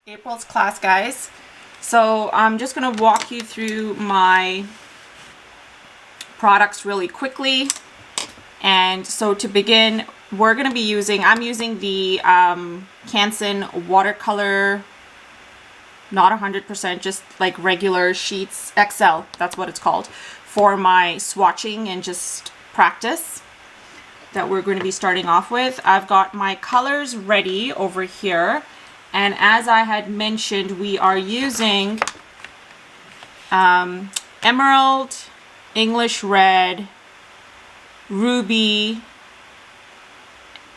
April's class, guys. So I'm just going to walk you through my products really quickly. And so to begin, I'm using the Canson Watercolor, not 100%, just like regular sheets, XL, that's what it's called, for my swatching and just practice that we're going to be starting off with. I've got my colors ready over here. And as I had mentioned, we are using Emerald, English Red, Ruby,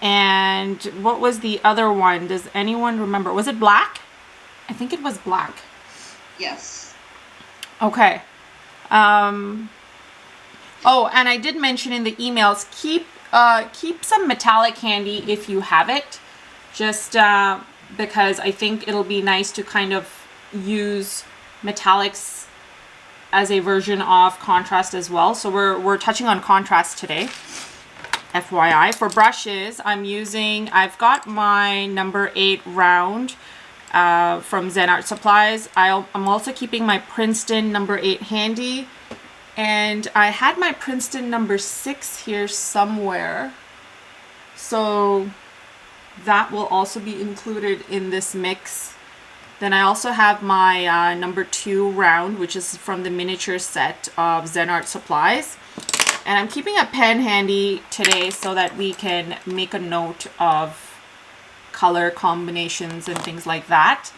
and what was the other one? Does anyone remember? Was it black? I think it was black. Yes. Okay. Oh, and I did mention in the emails, keep some metallic handy if you have it. Just because I think it'll be nice to kind of use metallics as a version of contrast as well. So we're touching on contrast today, FYI. For brushes, I've got my number 8 round from Zen Art Supplies. I'm also keeping my Princeton number 8 handy, and I had my Princeton number 6 here somewhere, so that will also be included in this mix. Then I also have my number 2 round, which is from the miniature set of Zen Art Supplies. And I'm keeping a pen handy today so that we can make a note of color combinations and things like that.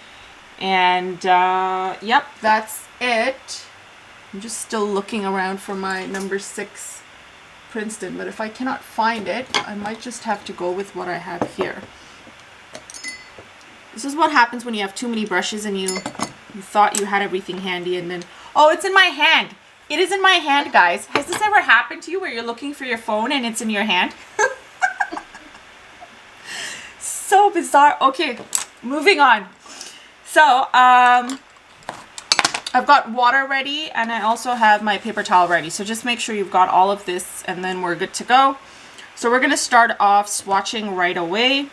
And yep, that's it. I'm just still looking around for my number 6 Princeton, but if I cannot find it, I might just have to go with what I have here. This is what happens when you have too many brushes and you thought you had everything handy, and then, oh, it's in my hand. It is in my hand, guys. Has this ever happened to you where you're looking for your phone and it's in your hand? So bizarre. Okay, moving on. So, I've got water ready, and I also have my paper towel ready. So just make sure you've got all of this, and then we're good to go. So we're going to start off swatching right away.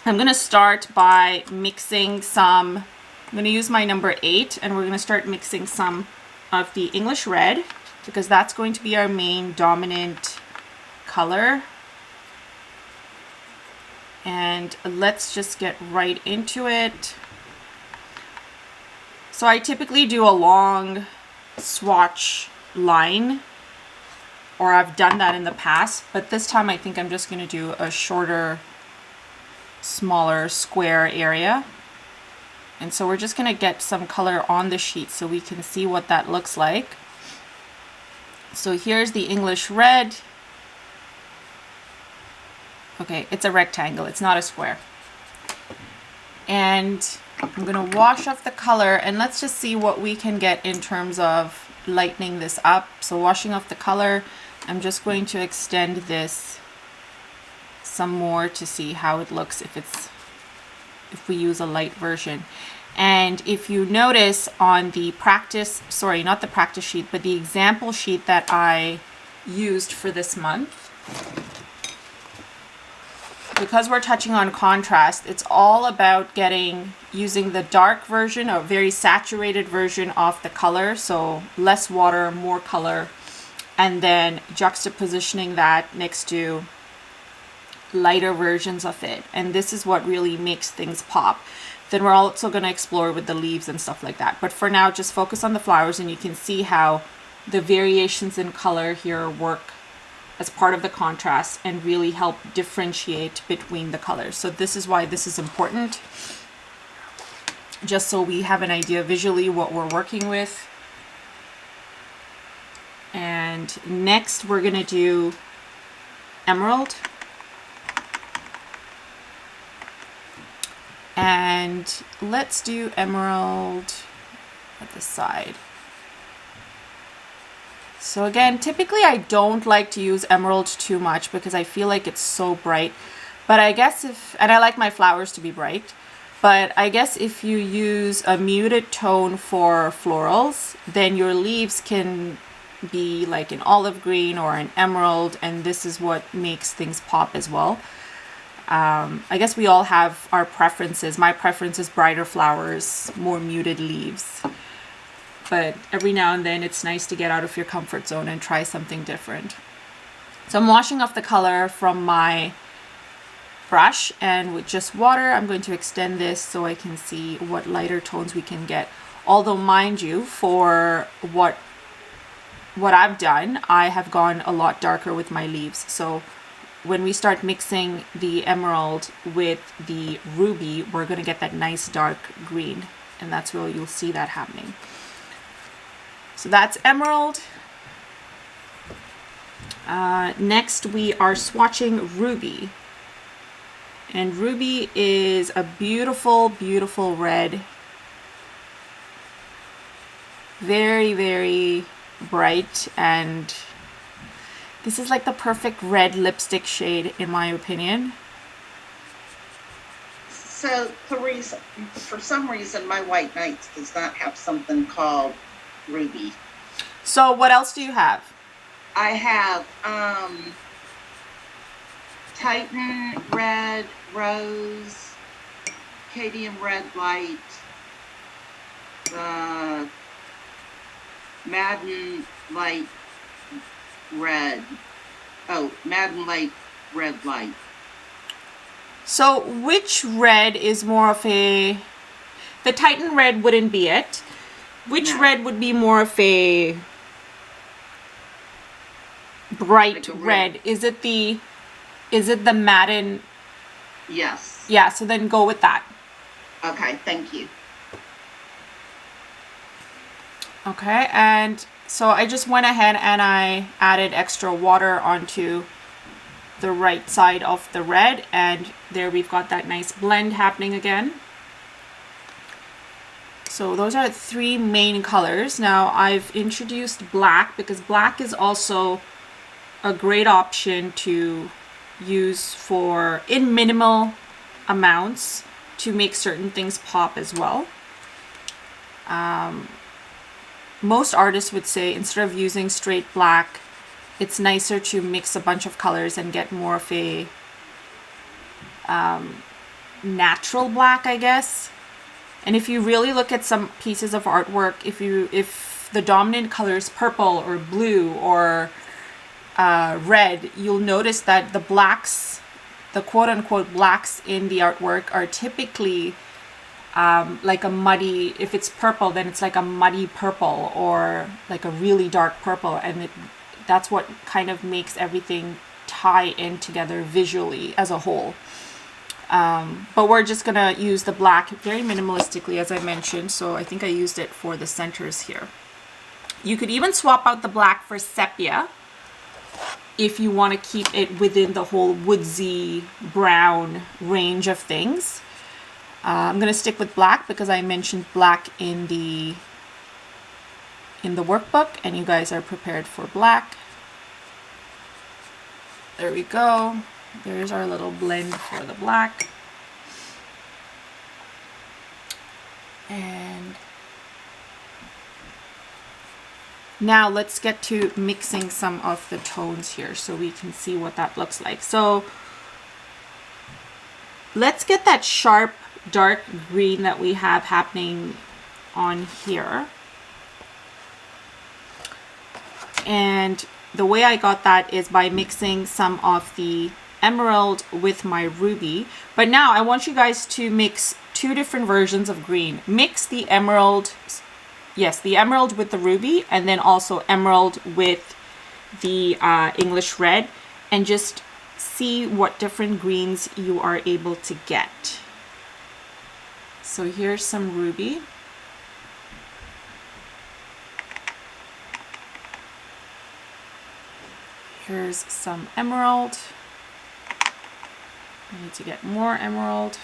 I'm going to start by mixing some, I'm going to use my number 8, and we're going to start mixing some of the English Red, because that's going to be our main dominant color. And let's just get right into it. So I typically do a long swatch line, or I've done that in the past, but this time I think I'm just going to do a shorter, smaller square area. And so we're just going to get some color on the sheet so we can see what that looks like. So here's the English Red. Okay, it's a rectangle, it's not a square. And I'm going to wash off the color, and let's just see what we can get in terms of lightening this up. So washing off the color, I'm just going to extend this some more to see how it looks if we use a light version. And if you notice on the practice, sorry, not the practice sheet, but the example sheet that I used for this month, because we're touching on contrast, it's all about using the dark version, a very saturated version of the color, so less water, more color, and then juxtapositioning that next to lighter versions of it. And this is what really makes things pop. Then we're also going to explore with the leaves and stuff like that. But for now, just focus on the flowers, and you can see how the variations in color here work as part of the contrast and really help differentiate between the colors. So this is why this is important, just so we have an idea visually what we're working with. And next we're going to do Emerald. And let's do Emerald at the side. So again, typically I don't like to use emerald too much because I feel like it's so bright. But I guess and I like my flowers to be bright, but I guess if you use a muted tone for florals, then your leaves can be like an olive green or an emerald, and this is what makes things pop as well. I guess we all have our preferences. My preference is brighter flowers, more muted leaves. But every now and then it's nice to get out of your comfort zone and try something different. So I'm washing off the color from my brush, and with just water I'm going to extend this so I can see what lighter tones we can get. Although mind you, for what I've done, I have gone a lot darker with my leaves. So when we start mixing the emerald with the ruby, we're going to get that nice dark green, and that's where you'll see that happening. So that's emerald. Next we are swatching ruby. And ruby is a beautiful, beautiful red. Very, very bright, and this is like the perfect red lipstick shade in my opinion. So Clarice, for some reason my White Nights does not have something called ruby. So what else do you have? I have Titan Red Rose, Cadium Red Light, Madden Light Red. Oh, Madden Light Red Light. So which red is more of a... The Titan Red wouldn't be it. Which red would be more of a bright like red? Is it the Madden? Yes. Yeah, so then go with that. Okay, thank you. Okay, and so I just went ahead and I added extra water onto the right side of the red, and there we've got that nice blend happening again. So those are three main colors. Now I've introduced black because black is also a great option to use for in minimal amounts to make certain things pop as well. Most artists would say instead of using straight black, it's nicer to mix a bunch of colors and get more of a natural black, I guess. And if you really look at some pieces of artwork, if the dominant color is purple or blue or red, you'll notice that the blacks, the quote-unquote blacks in the artwork are typically like a muddy, if it's purple, then it's like a muddy purple or like a really dark purple, and that's what kind of makes everything tie in together visually as a whole. But we're just gonna use the black very minimalistically, as I mentioned, so I think I used it for the centers here. You could even swap out the black for sepia if you want to keep it within the whole woodsy brown range of things. I'm gonna stick with black because I mentioned black in the workbook, and you guys are prepared for black. There we go. There's our little blend for the black. And now let's get to mixing some of the tones here so we can see what that looks like. So let's get that sharp dark green that we have happening on here. And the way I got that is by mixing some of the emerald with my ruby. But now I want you guys to mix two different versions of green. Mix the emerald, yes, the emerald with the ruby, and then also emerald with the English red, and just see what different greens you are able to get. So here's some ruby. Here's some emerald. I need to get more emerald.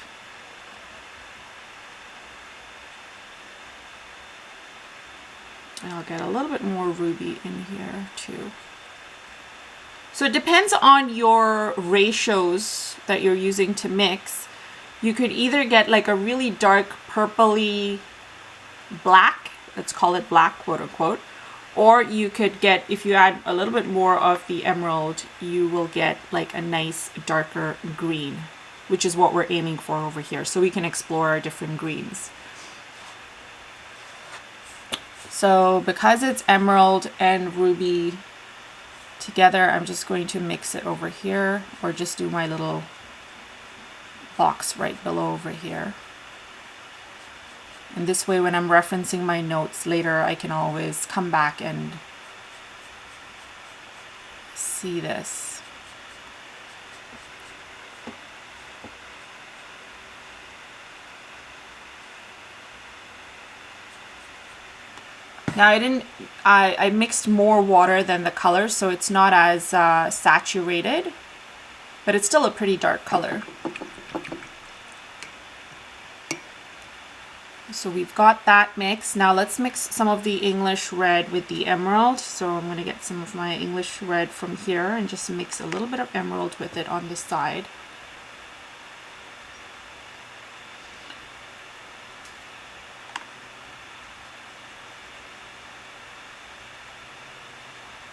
And I'll get a little bit more ruby in here too. So it depends on your ratios that you're using to mix. You could either get like a really dark purpley black, let's call it black, quote unquote, or you could get, if you add a little bit more of the emerald, you will get like a nice darker green. which is what we're aiming for over here. So we can explore our different greens. So because it's emerald and ruby together, I'm just going to mix it over here, or just do my little box right below over here. And this way, when I'm referencing my notes later, I can always come back and see this. Now I mixed more water than the color, so it's not as saturated, but it's still a pretty dark color. So we've got that mix. Now let's mix some of the English red with the emerald. So I'm going to get some of my English red from here and just mix a little bit of emerald with it on the side.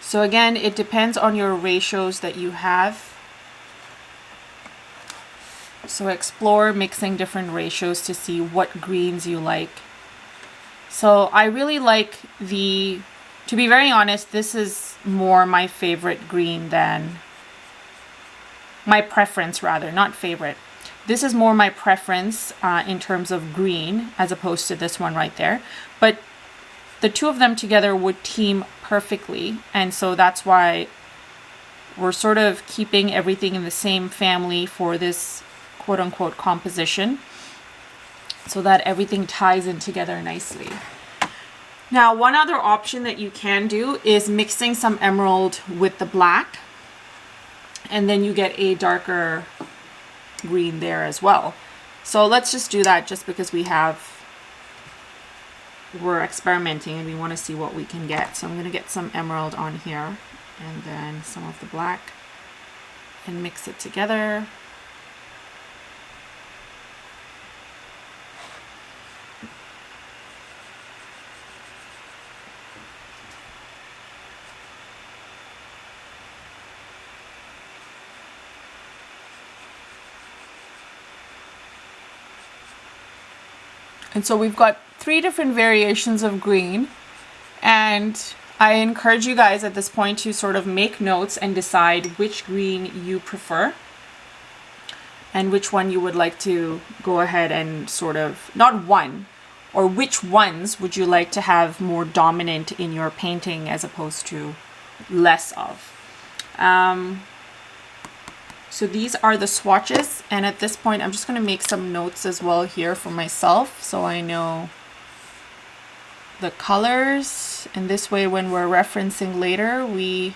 So again, it depends on your ratios that you have. So explore mixing different ratios to see what greens you like. So I really like to be very honest, this is more my favorite green than my preference, rather, not favorite. This is more my preference in terms of green as opposed to this one right there. But the two of them together would team perfectly. And so that's why we're sort of keeping everything in the same family for this quote-unquote composition, so that everything ties in together nicely. Now, one other option that you can do is mixing some emerald with the black, and then you get a darker green there as well. So let's just do that, just because we're experimenting and we want to see what we can get. So I'm going to get some emerald on here and then some of the black and mix it together. And so we've got 3 different variations of green, and I encourage you guys at this point to sort of make notes and decide which green you prefer and which one you would like to go ahead and sort of, not one, or which ones would you like to have more dominant in your painting as opposed to less of. So these are the swatches, and at this point I'm just going to make some notes as well here for myself so I know the colors, and this way when we're referencing later we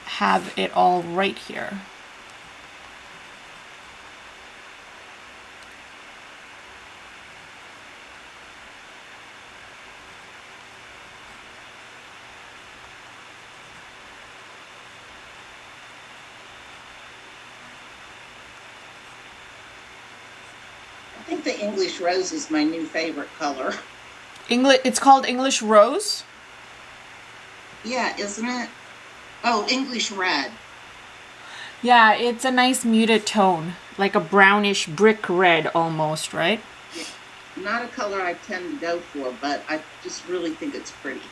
have it all right here. I think the English rose is my new favorite color. It's called English Rose? Yeah, isn't it? Oh, English red. Yeah, it's a nice muted tone, like a brownish brick red almost, right? Yeah. Not a color I tend to go for, but I just really think it's pretty.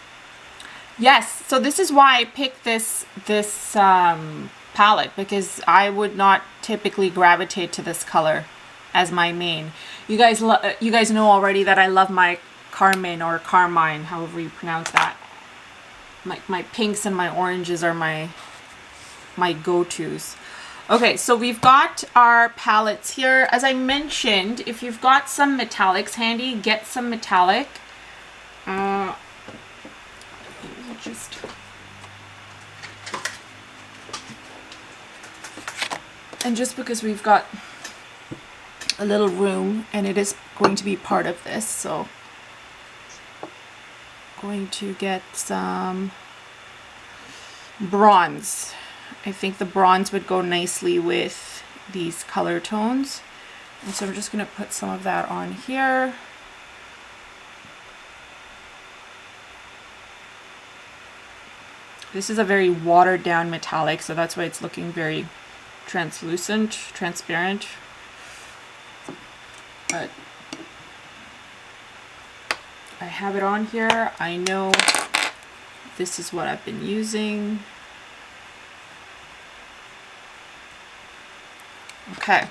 Yes, so this is why I picked this palette, because I would not typically gravitate to this color as my main. You guys know already that I love my carmine or carmine, however you pronounce that. My pinks and my oranges are my go-tos. Okay, so we've got our palettes here. As I mentioned, if you've got some metallics handy, get some metallic. And just because we've got a little room and it is going to be part of this, so going to get some bronze. I think the bronze would go nicely with these color tones, and so I'm just going to put some of that on here. This is a very watered down metallic, so that's why it's looking very transparent, but I have it on here. I know this is what I've been using. Okay,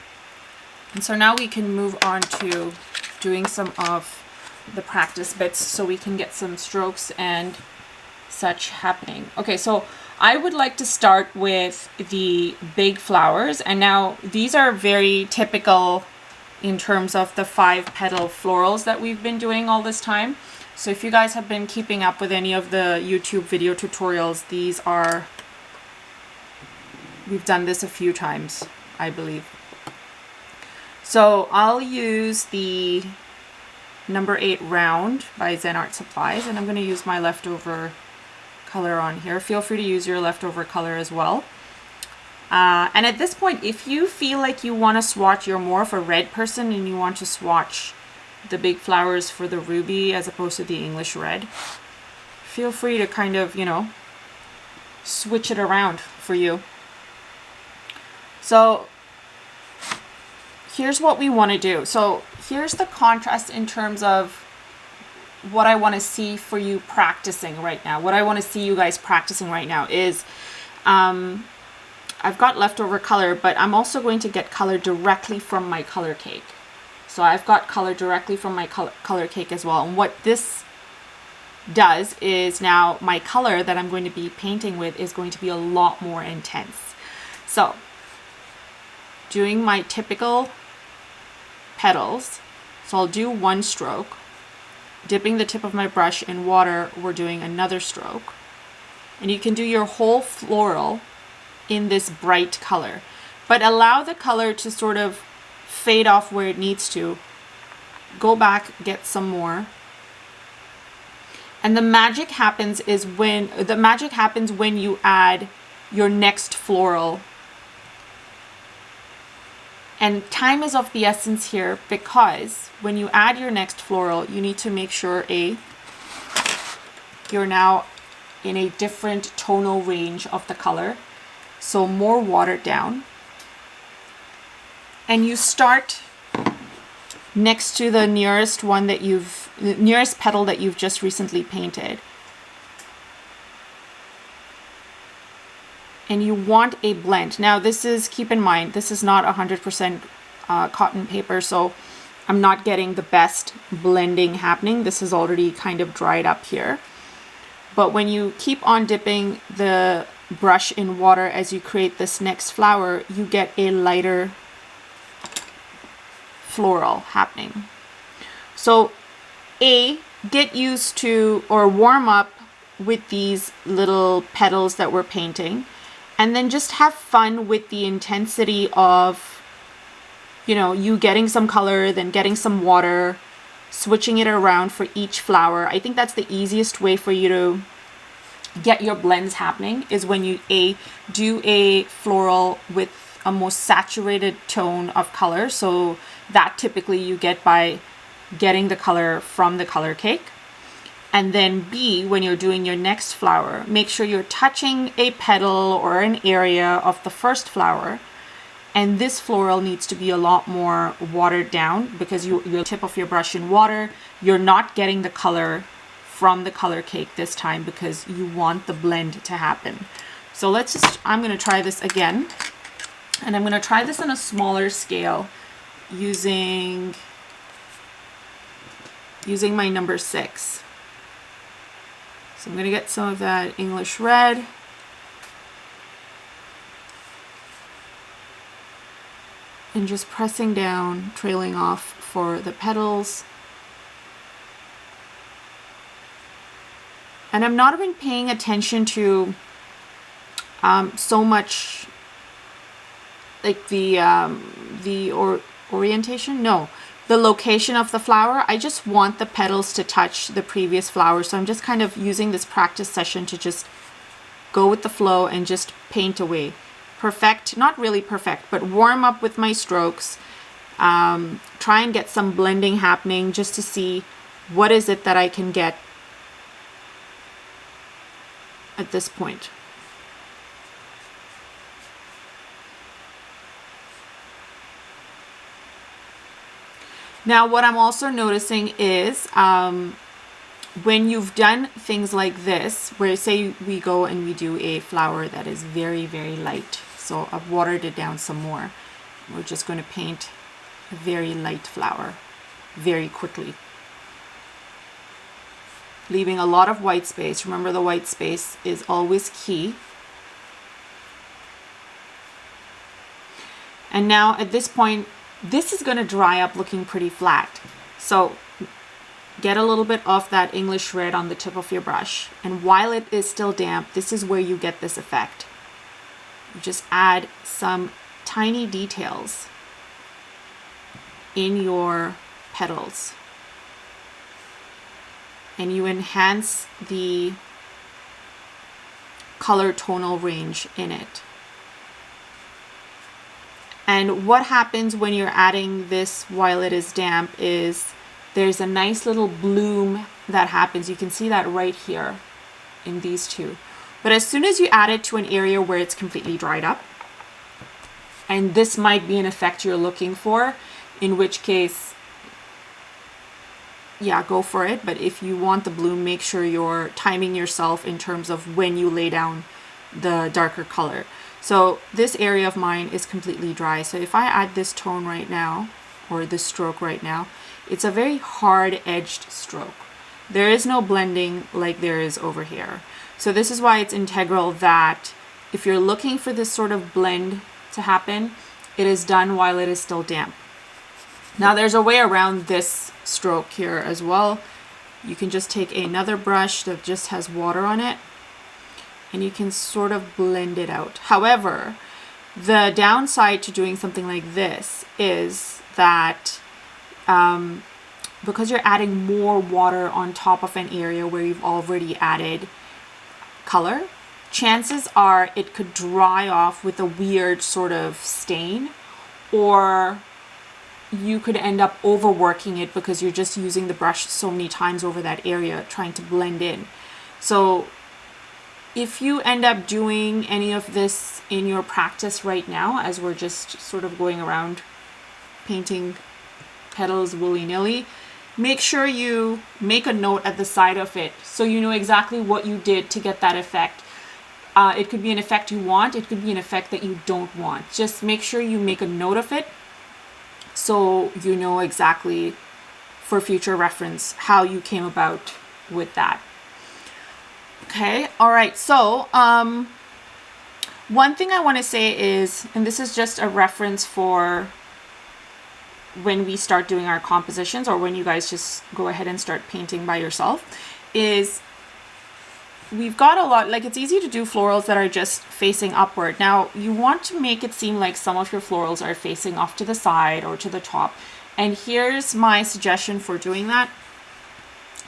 and so now we can move on to doing some of the practice bits so we can get some strokes and such happening. Okay, so I would like to start with the big flowers, and now these are very typical in terms of the 5-petal florals that we've been doing all this time. So if you guys have been keeping up with any of the YouTube video tutorials, we've done this a few times, I believe. So I'll use the number 8 round by Zen Art Supplies, and I'm going to use my leftover color on here. Feel free to use your leftover color as well. And at this point, if you feel like you want to swatch, you're more of a red person and you want to swatch the big flowers for the ruby as opposed to the English red, feel free to kind of, you know, switch it around for you. So here's what we want to do. So here's the contrast in terms of what I want to see for you practicing right now. What I want to see you guys practicing right now is I've got leftover color, but I'm also going to get color directly from my color cake. So I've got color directly from my color cake as well. And what this does is now my color that I'm going to be painting with is going to be a lot more intense. So doing my typical petals. So I'll do one stroke. Dipping the tip of my brush in water, we're doing another stroke. And you can do your whole floral in this bright color, but allow the color to sort of fade off where it needs to. Go back, get some more. And the magic happens when you add your next floral. And time is of the essence here, because when you add your next floral, you need to make sure you're now in a different tonal range of the color. So more watered down. And you start next to the nearest petal that you've just recently painted. And you want a blend. Now this is, keep in mind, this is not 100% cotton paper, so I'm not getting the best blending happening. This is already kind of dried up here. But when you keep on dipping the brush in water as you create this next flower, you get a lighter floral happening. So get used to or warm up with these little petals that we're painting, and then just have fun with the intensity of, you know, you getting some color, then getting some water, switching it around for each flower. I think that's the easiest way for you to get your blends happening, is when you do a floral with a more saturated tone of color. So that typically you get by getting the color from the color cake. And then B, when you're doing your next flower, make sure you're touching a petal or an area of the first flower. And this floral needs to be a lot more watered down, because you tip of your brush in water, you're not getting the color from the color cake this time because you want the blend to happen. So I'm going to try this again, and I'm going to try this on a smaller scale using my number 6. So I'm going to get some of that English red. And just pressing down, trailing off for the petals. And I'm not even paying attention to so much like the orientation. No, the location of the flower. I just want the petals to touch the previous flower. So I'm just kind of using this practice session to just go with the flow and just paint away. Perfect, not really perfect, but warm up with my strokes. Try and get some blending happening just to see what is it that I can get at this point. Now, what I'm also noticing is when you've done things like this, where say we go and we do a flower that is very, very light. So I've watered it down some more. We're just going to paint a very light flower very quickly, leaving a lot of white space. Remember, the white space is always key. And now at this point, this is going to dry up looking pretty flat. So get a little bit of that English red on the tip of your brush. And while it is still damp, this is where you get this effect. You just add some tiny details in your petals. And you enhance the color tonal range in it. And what happens when you're adding this while it is damp is there's a nice little bloom that happens. You can see that right here in these two. But as soon as you add it to an area where it's completely dried up, and this might be an effect you're looking for, in which case, yeah, go for it. But if you want the bloom, make sure you're timing yourself in terms of when you lay down the darker color. So this area of mine is completely dry. So if I add this tone right now, or this stroke right now, it's a very hard edged stroke. There is no blending like there is over here. So this is why it's integral that if you're looking for this sort of blend to happen, it is done while it is still damp. Now there's a way around this stroke here as well. You can just take another brush that just has water on it, and you can sort of blend it out. However, the downside to doing something like this is that because you're adding more water on top of an area where you've already added color, chances are it could dry off with a weird sort of stain, or you could end up overworking it because you're just using the brush so many times over that area trying to blend in. So if you end up doing any of this in your practice right now, as we're just sort of going around painting petals willy-nilly, make sure you make a note at the side of it so you know exactly what you did to get that effect. It could be an effect you want, it could be an effect that you don't want. Just make sure you make a note of it so you know exactly for future reference how you came about with that. Okay, all right, so one thing I want to say is, and this is just a reference for when we start doing our compositions, or when you guys just go ahead and start painting by yourself, is we've got a lot, like it's easy to do florals that are just facing upward. Now you want to make it seem like some of your florals are facing off to the side or to the top. And here's my suggestion for doing that.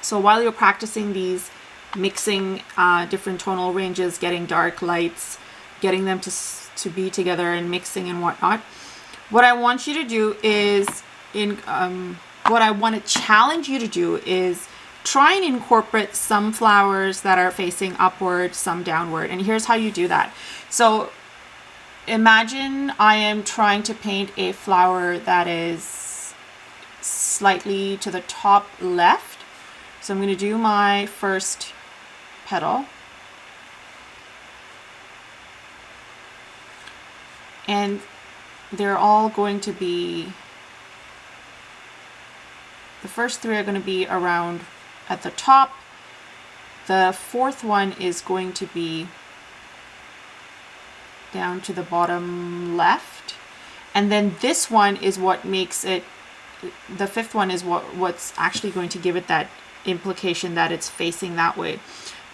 So while you're practicing these, mixing different tonal ranges, getting dark lights, getting them to be together and mixing and whatnot, what I want you to do is, what I want to challenge you to do is try and incorporate some flowers that are facing upward, some downward. And here's how you do that. So imagine I am trying to paint a flower that is slightly to the top left. So I'm going to do my first petal. And they're all going to be, the first three are going to be around at the top. The fourth one is going to be down to the bottom left. And then this one is what makes it, the fifth one is what's actually going to give it that implication that it's facing that way,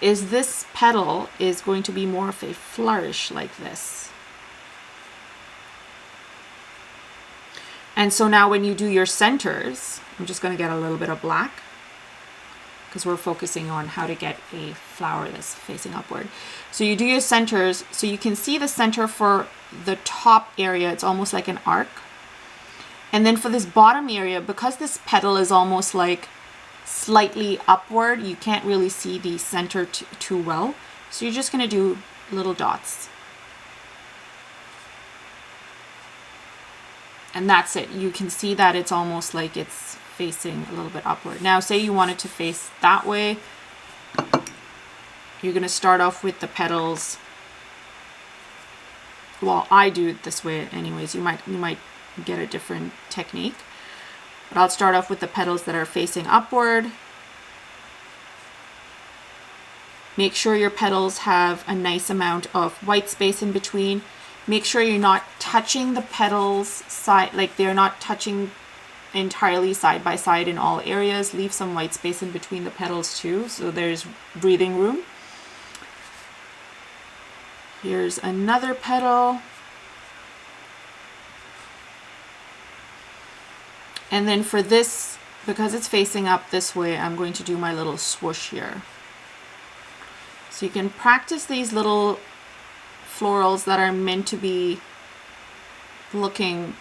is this petal is going to be more of a flourish like this. And so now when you do your centers, I'm just going to get a little bit of black because we're focusing on how to get a flower that's facing upward. So you do your centers, so you can see the center for the top area, it's almost like an arc. And then for this bottom area, because this petal is almost like slightly upward, you can't really see the center too well. So you're just going to do little dots. And that's it. You can see that it's almost like it's facing a little bit upward. Now, say you want it to face that way. You're going to start off with the petals. Well, I do it this way anyways. You might get a different technique. But I'll start off with the petals that are facing upward. Make sure your petals have a nice amount of white space in between. Make sure you're not touching the petals side, like they're not touching entirely side by side in all areas. Leave some white space in between the petals too, so there's breathing room. Here's another petal. And then for this, because it's facing up this way, I'm going to do my little swoosh here. So you can practice these little florals that are meant to be looking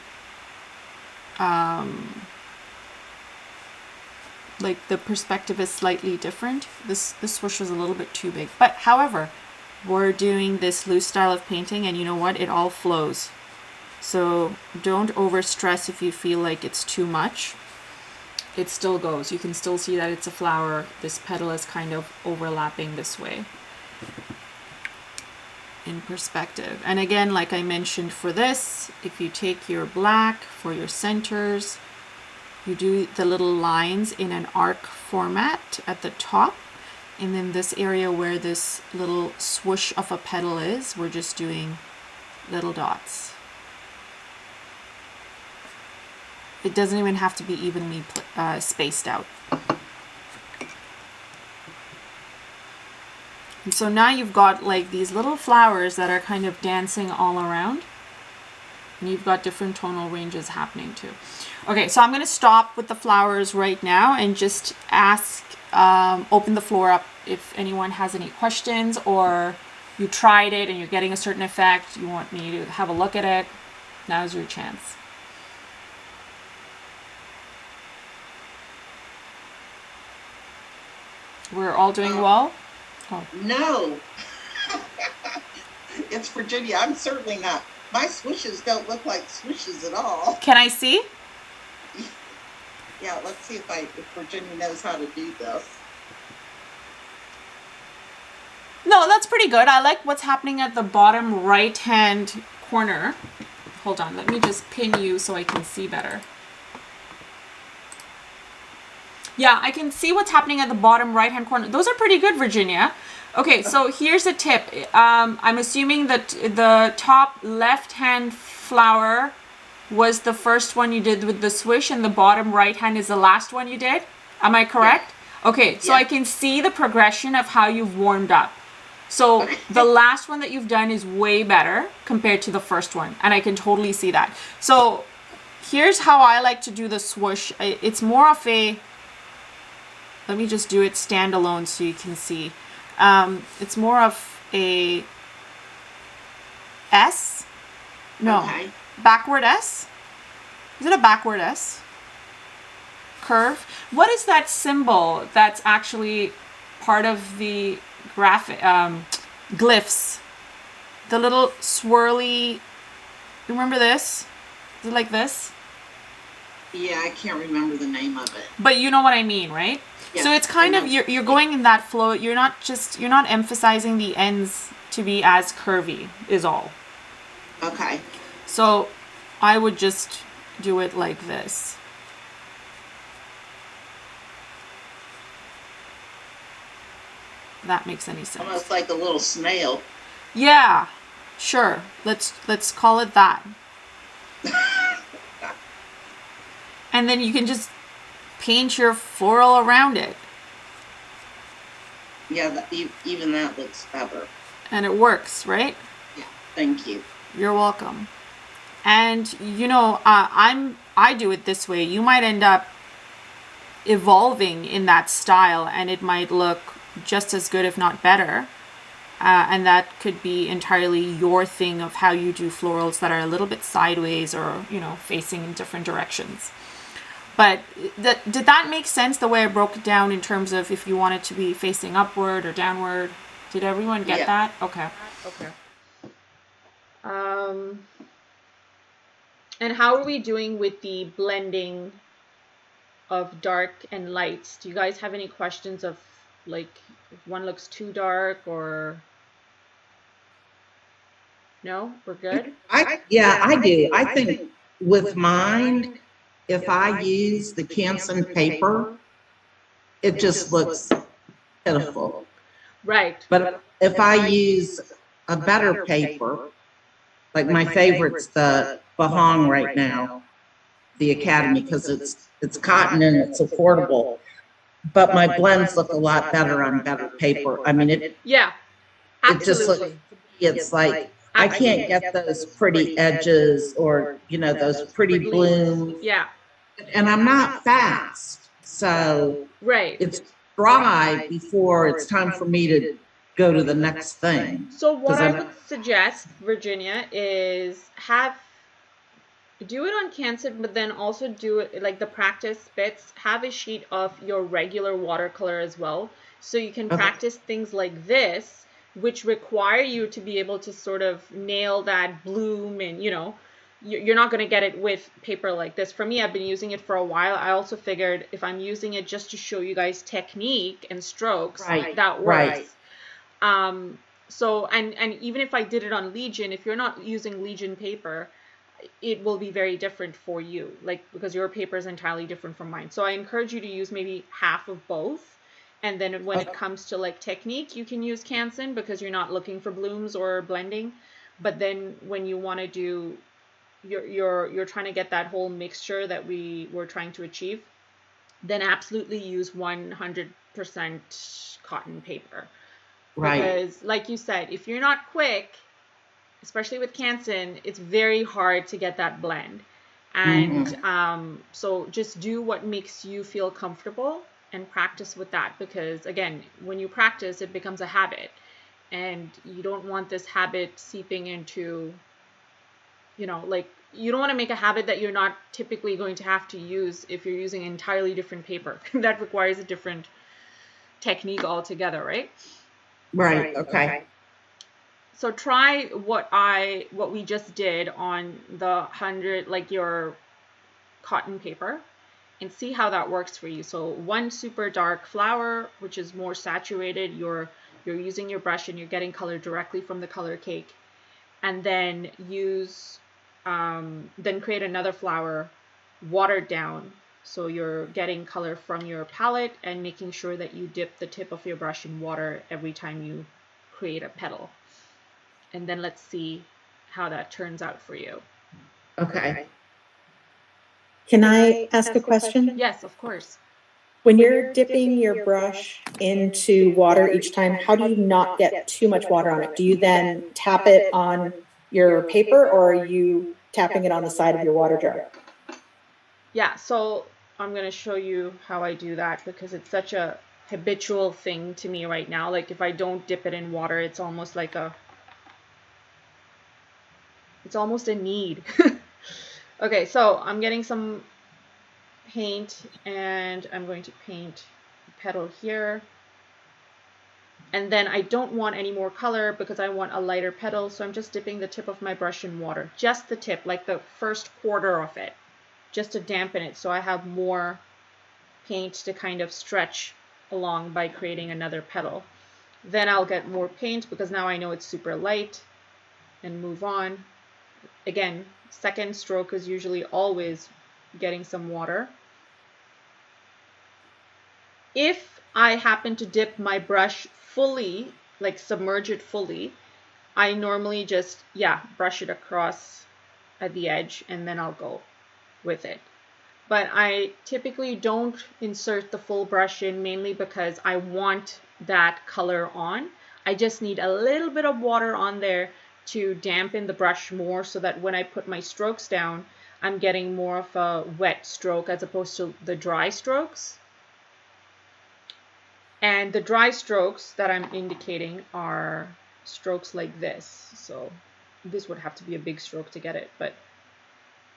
like the perspective is slightly different. This swoosh was a little bit too big. But however, we're doing this loose style of painting, and you know what? It all flows. So don't over stress if you feel like it's too much. It still goes. You can still see that it's a flower. This petal is kind of overlapping this way in perspective. And again, like I mentioned for this, if you take your black for your centers, you do the little lines in an arc format at the top. And then this area where this little swoosh of a petal is, we're just doing little dots. It doesn't even have to be evenly spaced out. And so now you've got like these little flowers that are kind of dancing all around. And you've got different tonal ranges happening too. Okay, so I'm going to stop with the flowers right now and just ask, open the floor up if anyone has any questions, or you tried it and you're getting a certain effect, you want me to have a look at it. Now's your chance. We're all doing well? Oh. No. It's Virginia. I'm certainly not. My swooshes don't look like swooshes at all. Can I see? Yeah, let's see if Virginia knows how to do this. No, that's pretty good. I like what's happening at the bottom right-hand corner. Hold on, let me just pin you so I can see better. Yeah, I can see what's happening at the bottom right-hand corner. Those are pretty good, Virginia. Okay, so here's a tip. I'm assuming that the top left-hand flower was the first one you did with the swish, and the bottom right-hand is the last one you did. Am I correct? Yeah. Okay, so yeah. I can see the progression of how you've warmed up. So okay. The last one that you've done is way better compared to the first one, and I can totally see that. So here's how I like to do the swoosh. It's more of a... Let me just do it standalone so you can see. It's more of a S. No, okay. Backward S. Is it a backward S? Curve. What is that symbol that's actually part of the graphic glyphs? The little swirly. Remember this? Is it like this? Yeah, I can't remember the name of it. But you know what I mean, right? Yeah, so it's kind of, you're going in that flow. You're not emphasizing the ends to be as curvy is all. Okay. So I would just do it like this. That makes any sense. Almost like a little snail. Yeah, sure. Let's call it that. And then you can just paint your floral around it. Yeah, even that looks better. And it works, right? Yeah, thank you. You're welcome. And you know, I do it this way. You might end up evolving in that style, and it might look just as good, if not better. And that could be entirely your thing of how you do florals that are a little bit sideways or, you know, facing in different directions. But did that make sense, the way I broke it down in terms of if you want it to be facing upward or downward? Did everyone get that? Okay. Okay. And how are we doing with the blending of dark and lights? Do you guys have any questions of like if one looks too dark or no? We're good? I do. I think with mine, if I use the Canson paper, it just looks pitiful. Right. But if I use a better paper, like my favorite's the Bahong right now, the Academy, because it's cotton and it's affordable. But my blends look a lot better on better paper. I mean, Yeah, it just looks, absolutely. it's like I can't get those pretty edges or, you know, those pretty blooms. Yeah. And I'm not fast. So Right. it's dry before it's time for me to go to the next thing. So what I would suggest, Virginia, is do it on Canson, but then also do it like the practice bits. Have a sheet of your regular watercolor as well, so you can practice things like this, which require you to be able to sort of nail that bloom, and you know, you're not going to get it with paper like this. For me, I've been using it for a while. I also figured if I'm using it just to show you guys technique and strokes, that works. So and even if I did it on Legion, if you're not using Legion paper, it will be very different for you, like because your paper is entirely different from mine. So I encourage you to use maybe half of both, and then when it comes to like technique, you can use Canson because you're not looking for blooms or blending. But then when you want to do you're trying to get that whole mixture that we were trying to achieve, then absolutely use 100% cotton paper. Right. Because like you said, if you're not quick, especially with Canson, it's very hard to get that blend. And so just do what makes you feel comfortable and practice with that, because again, when you practice, it becomes a habit, and you don't want this habit seeping into, you know, like you don't want to make a habit that you're not typically going to have to use if you're using entirely different paper. That requires a different technique altogether, right? Right. Okay. So try what we just did on the 100, like your cotton paper, and see how that works for you. So one super dark flower, which is more saturated, you're using your brush and you're getting color directly from the color cake, and then then create another flower watered down, so you're getting color from your palette and making sure that you dip the tip of your brush in water every time you create a petal. And then let's see how that turns out for you. Okay. Can I ask a question? Yes, of course. When you're dipping your brush into water each time, how do you not get too much water on it? Do you then tap it on your paper, or are you tapping it on the side of your water jar? Yeah, so I'm going to show you how I do that, because it's such a habitual thing to me right now. Like if I don't dip it in water, it's almost like it's almost a need. Okay, so I'm getting some paint, and I'm going to paint a petal here. And then I don't want any more color because I want a lighter petal, so I'm just dipping the tip of my brush in water. Just the tip, like the first quarter of it, just to dampen it, so I have more paint to kind of stretch along by creating another petal. Then I'll get more paint because now I know it's super light, and move on. Again, second stroke is usually always getting some water. If I happen to dip my brush fully, like submerge it fully, I normally just, brush it across at the edge, and then I'll go with it. But I typically don't insert the full brush in, mainly because I want that color on. I just need a little bit of water on there to dampen the brush more, so that when I put my strokes down, I'm getting more of a wet stroke as opposed to the dry strokes. And the dry strokes that I'm indicating are strokes like this. So this would have to be a big stroke to get it, but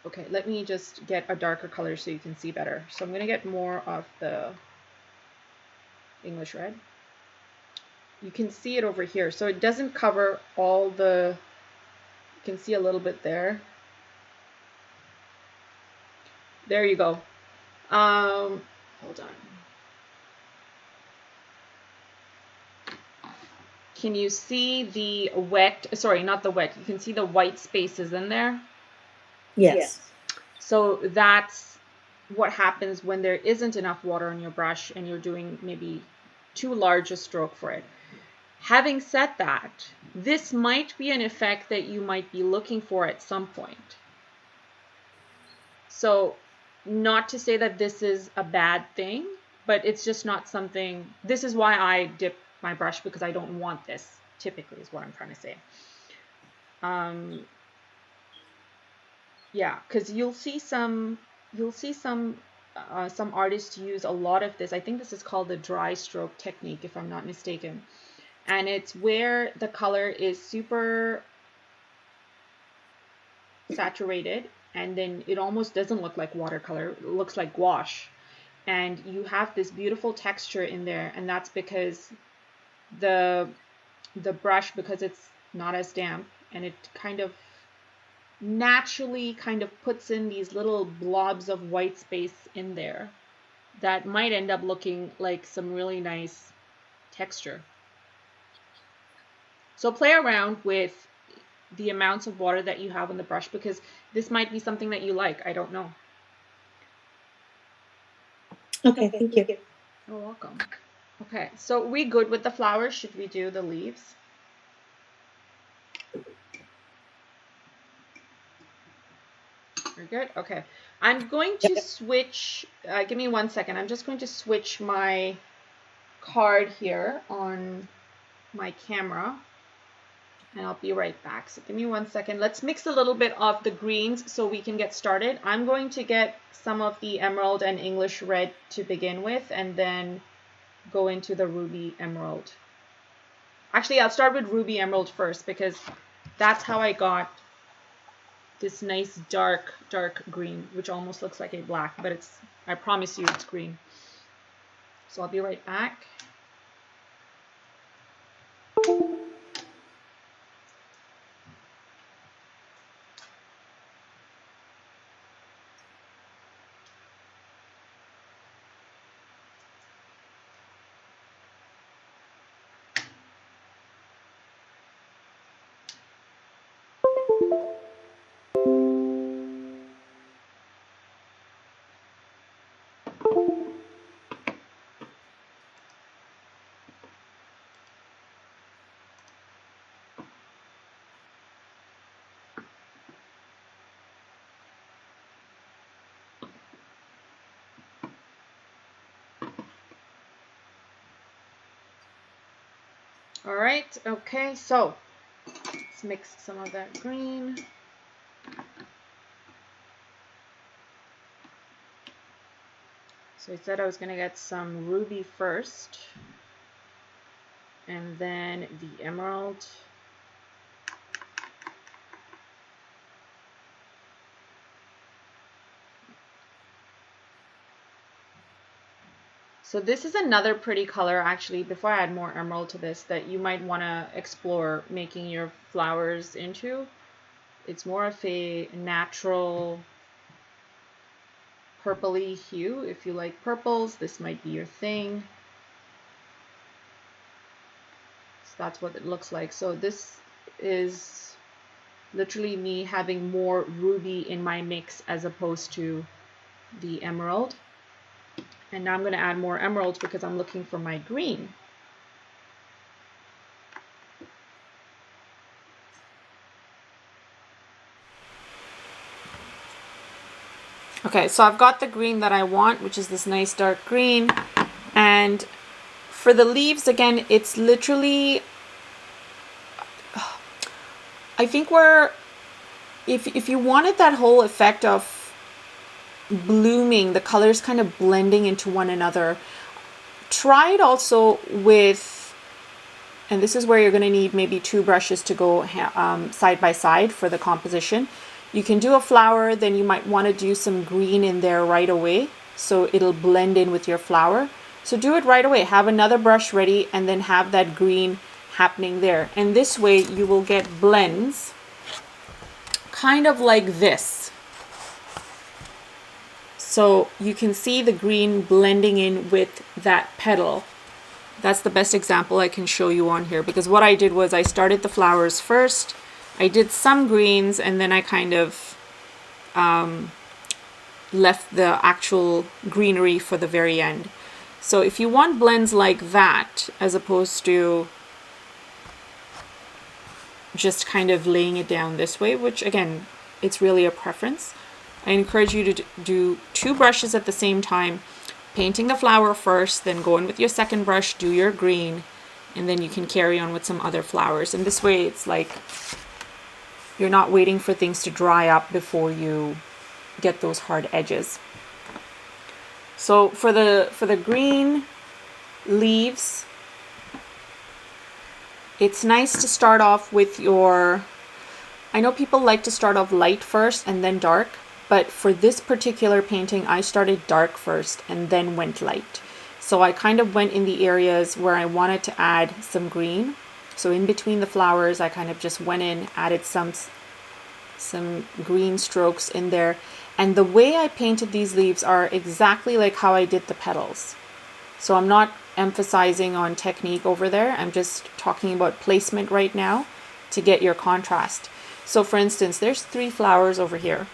okay, let me just get a darker color so you can see better. So I'm going to get more of the English red. You can see it over here. So it doesn't cover all the, you can see a little bit there. There you go. Hold on. Can you see the wet, sorry, not the wet, you can see the white spaces in there? Yes. So that's what happens when there isn't enough water on your brush and you're doing maybe too large a stroke for it. Having said that, this might be an effect that you might be looking for at some point. So not to say that this is a bad thing, but it's just not something, this is why I dip my brush, because I don't want this, typically, is what I'm trying to say. Yeah, because you'll see some artists use a lot of this. I think this is called the dry stroke technique, if I'm not mistaken. And it's where the color is super saturated, and then it almost doesn't look like watercolor, it looks like gouache. And you have this beautiful texture in there, and that's because the brush, because it's not as damp, and it kind of naturally kind of puts in these little blobs of white space in there that might end up looking like some really nice texture. So play around with the amounts of water that you have on the brush, because this might be something that you like. I don't know. Okay, thank you. You're welcome. Okay, so we good with the flowers? Should we do the leaves? We're good? Okay. I'm going to switch, give me 1 second. I'm just going to switch my card here on my camera, and I'll be right back. So give me 1 second. Let's mix a little bit of the greens so we can get started. I'm going to get some of the emerald and English red to begin with, and then go into the ruby emerald. Actually, I'll start with ruby emerald first, because that's how I got this nice dark green, which almost looks like a black, but it's, I promise you, it's green. So I'll be right back. All right, okay, so let's mix some of that green. So I said I was going to get some ruby first, and then the emerald. So this is another pretty color, actually, before I add more emerald to this, that you might want to explore making your flowers into. It's more of a natural purpley hue. If you like purples, this might be your thing. So that's what it looks like. So this is literally me having more ruby in my mix as opposed to the emerald. And now I'm going to add more emeralds because I'm looking for my green. Okay, so I've got the green that I want, which is this nice dark green. And for the leaves, again, it's literally, I think if you wanted that whole effect of blooming, the colors kind of blending into one another, try it also with, and this is where you're going to need maybe 2 brushes to go side by side for the composition. You can do a flower, then you might want to do some green in there right away, so it'll blend in with your flower. So do it right away, have another brush ready, and then have that green happening there. And this way you will get blends kind of like this. So you can see the green blending in with that petal. That's the best example I can show you on here, because what I did was I started the flowers first. I did some greens, and then I kind of left the actual greenery for the very end. So if you want blends like that, as opposed to just kind of laying it down this way, which again, it's really a preference, I encourage you to do 2 brushes at the same time, painting the flower first, then go in with your second brush, do your green, and then you can carry on with some other flowers. And this way it's like you're not waiting for things to dry up before you get those hard edges. So for the green leaves, it's nice to start off with your, I know people like to start off light first and then dark, but for this particular painting, I started dark first and then went light. So I kind of went in the areas where I wanted to add some green. So in between the flowers, I kind of just went in, added some green strokes in there. And the way I painted these leaves are exactly like how I did the petals. So I'm not emphasizing on technique over there. I'm just talking about placement right now to get your contrast. So for instance, there's 3 flowers over here.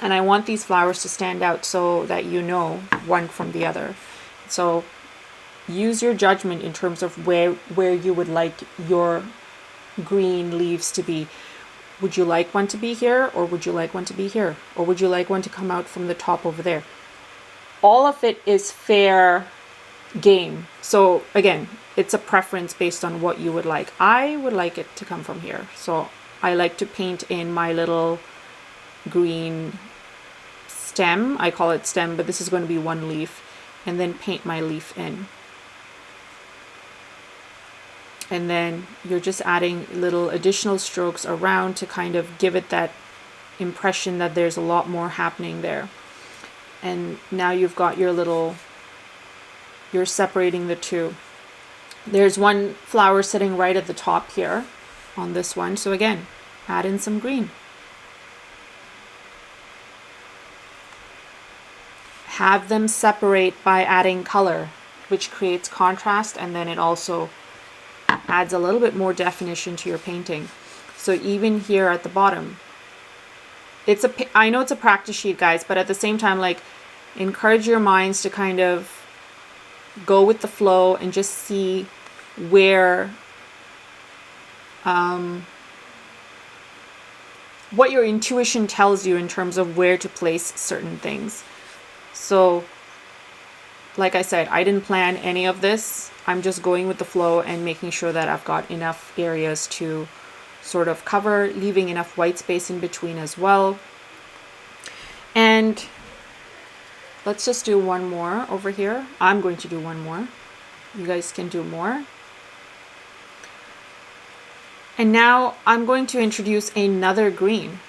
And I want these flowers to stand out so that you know one from the other. So use your judgment in terms of where you would like your green leaves to be. Would you like one to be here, or would you like one to be here? Or would you like one to come out from the top over there? All of it is fair game. So again, it's a preference based on what you would like. I would like it to come from here. So I like to paint in my little green stem. I call it stem, but this is going to be 1 leaf, and then paint my leaf in. And then you're just adding little additional strokes around to kind of give it that impression that there's a lot more happening there. And now you've got your little, you're separating the 2. There's 1 flower sitting right at the top here on this one. So again, add in some green. Have them separate by adding color, which creates contrast, and then it also adds a little bit more definition to your painting. So even here at the bottom, I know it's a practice sheet, guys, but at the same time, like, encourage your minds to kind of go with the flow and just see where what your intuition tells you in terms of where to place certain things. So like I said, I didn't plan any of this. I'm just going with the flow and making sure that I've got enough areas to sort of cover, leaving enough white space in between as well. And let's just do 1 more over here. I'm going to do 1 more. You guys can do more. And now I'm going to introduce another green.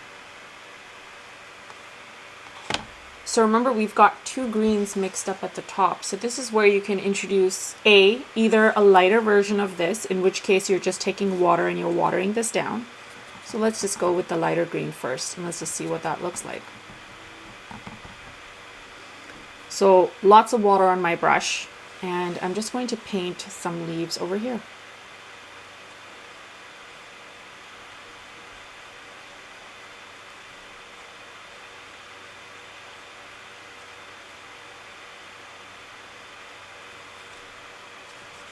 So remember, we've got 2 greens mixed up at the top. So this is where you can introduce either a lighter version of this, in which case you're just taking water and you're watering this down. So let's just go with the lighter green first, and let's just see what that looks like. So lots of water on my brush, and I'm just going to paint some leaves over here.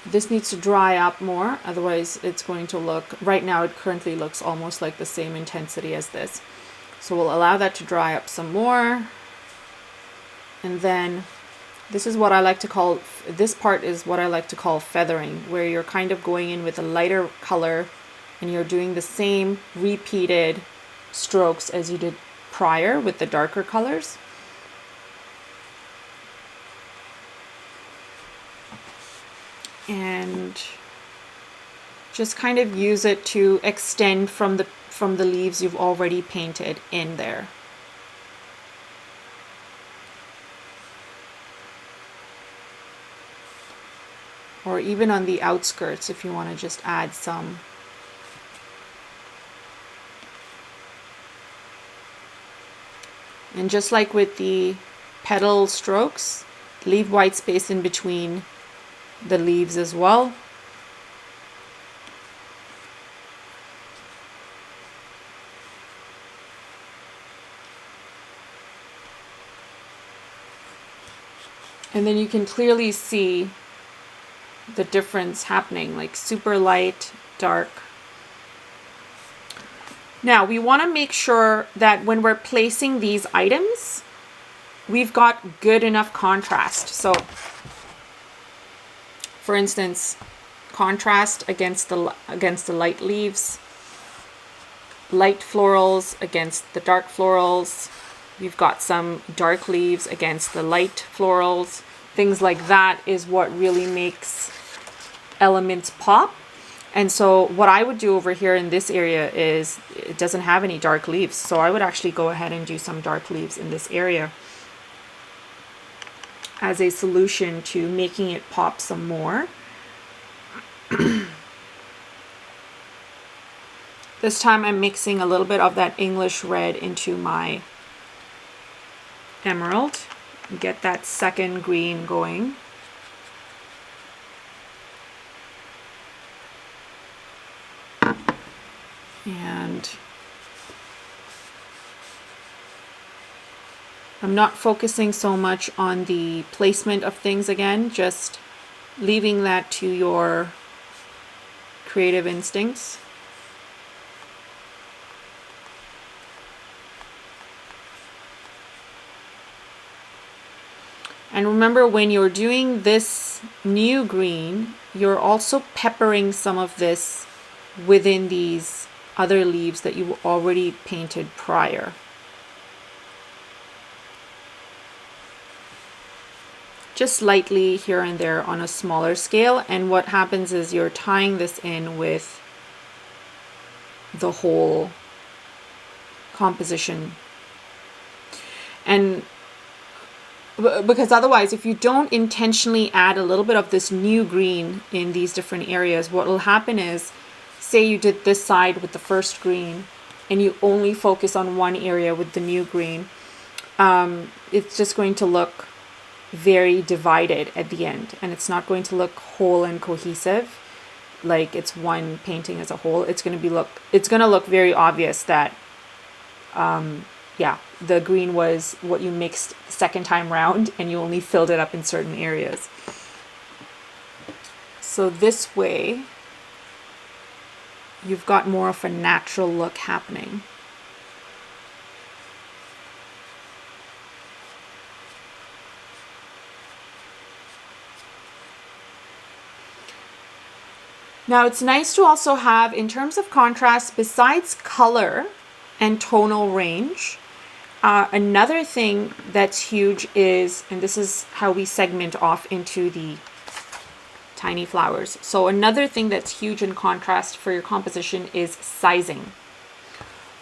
This needs to dry up more, otherwise it's going to look, right now it currently looks almost like the same intensity as this. So we'll allow that to dry up some more. And then this is what I like to call, this part is what I like to call feathering, where you're kind of going in with a lighter color and you're doing the same repeated strokes as you did prior with the darker colors. And just kind of use it to extend from the leaves you've already painted in there. Or even on the outskirts if you want to just add some. And just like with the petal strokes. Leave white space in between the leaves as well. And then you can clearly see the difference happening, like super light, dark. Now we want to make sure that when we're placing these items, we've got good enough contrast. So for instance, contrast against the light leaves, light florals against the dark florals. We've got some dark leaves against the light florals. Things like that is what really makes elements pop. And so what I would do over here in this area is it doesn't have any dark leaves. So I would actually go ahead and do some dark leaves in this area as a solution to making it pop some more. This time I'm mixing a little bit of that English red into my emerald and get that second green going. And I'm not focusing so much on the placement of things again, just leaving that to your creative instincts. And remember, when you're doing this new green, you're also peppering some of this within these other leaves that you already painted prior. Just lightly here and there on a smaller scale. And what happens is you're tying this in with the whole composition. And because otherwise, if you don't intentionally add a little bit of this new green in these different areas, what will happen is, say you did this side with the first green and you only focus on one area with the new green, it's just going to look very divided at the end, and it's not going to look whole and cohesive like it's one painting as a whole. It's going to look very obvious that yeah, the green was what you mixed the second time round and you only filled it up in certain areas. So this way you've got more of a natural look happening. Now it's nice to also have, in terms of contrast, besides color and tonal range, another thing that's huge is, and this is how we segment off into the tiny flowers. So another thing that's huge in contrast for your composition is sizing.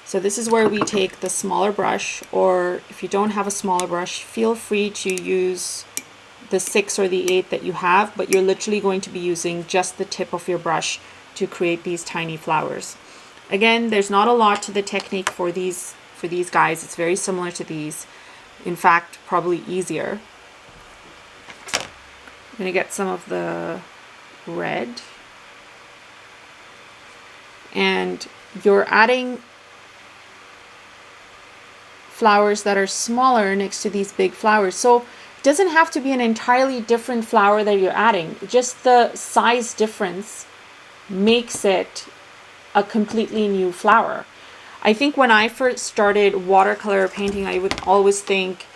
So this is where we take the smaller brush, or if you don't have a smaller brush, feel free to use the 6 or the 8 that you have, but you're literally going to be using just the tip of your brush to create these tiny flowers. Again, there's not a lot to the technique for these guys. It's very similar to these. In fact, probably easier. I'm going to get some of the red. And you're adding flowers that are smaller next to these big flowers. So it doesn't have to be an entirely different flower that you're adding. Just the size difference makes it a completely new flower. I think when I first started watercolor painting, I would always think,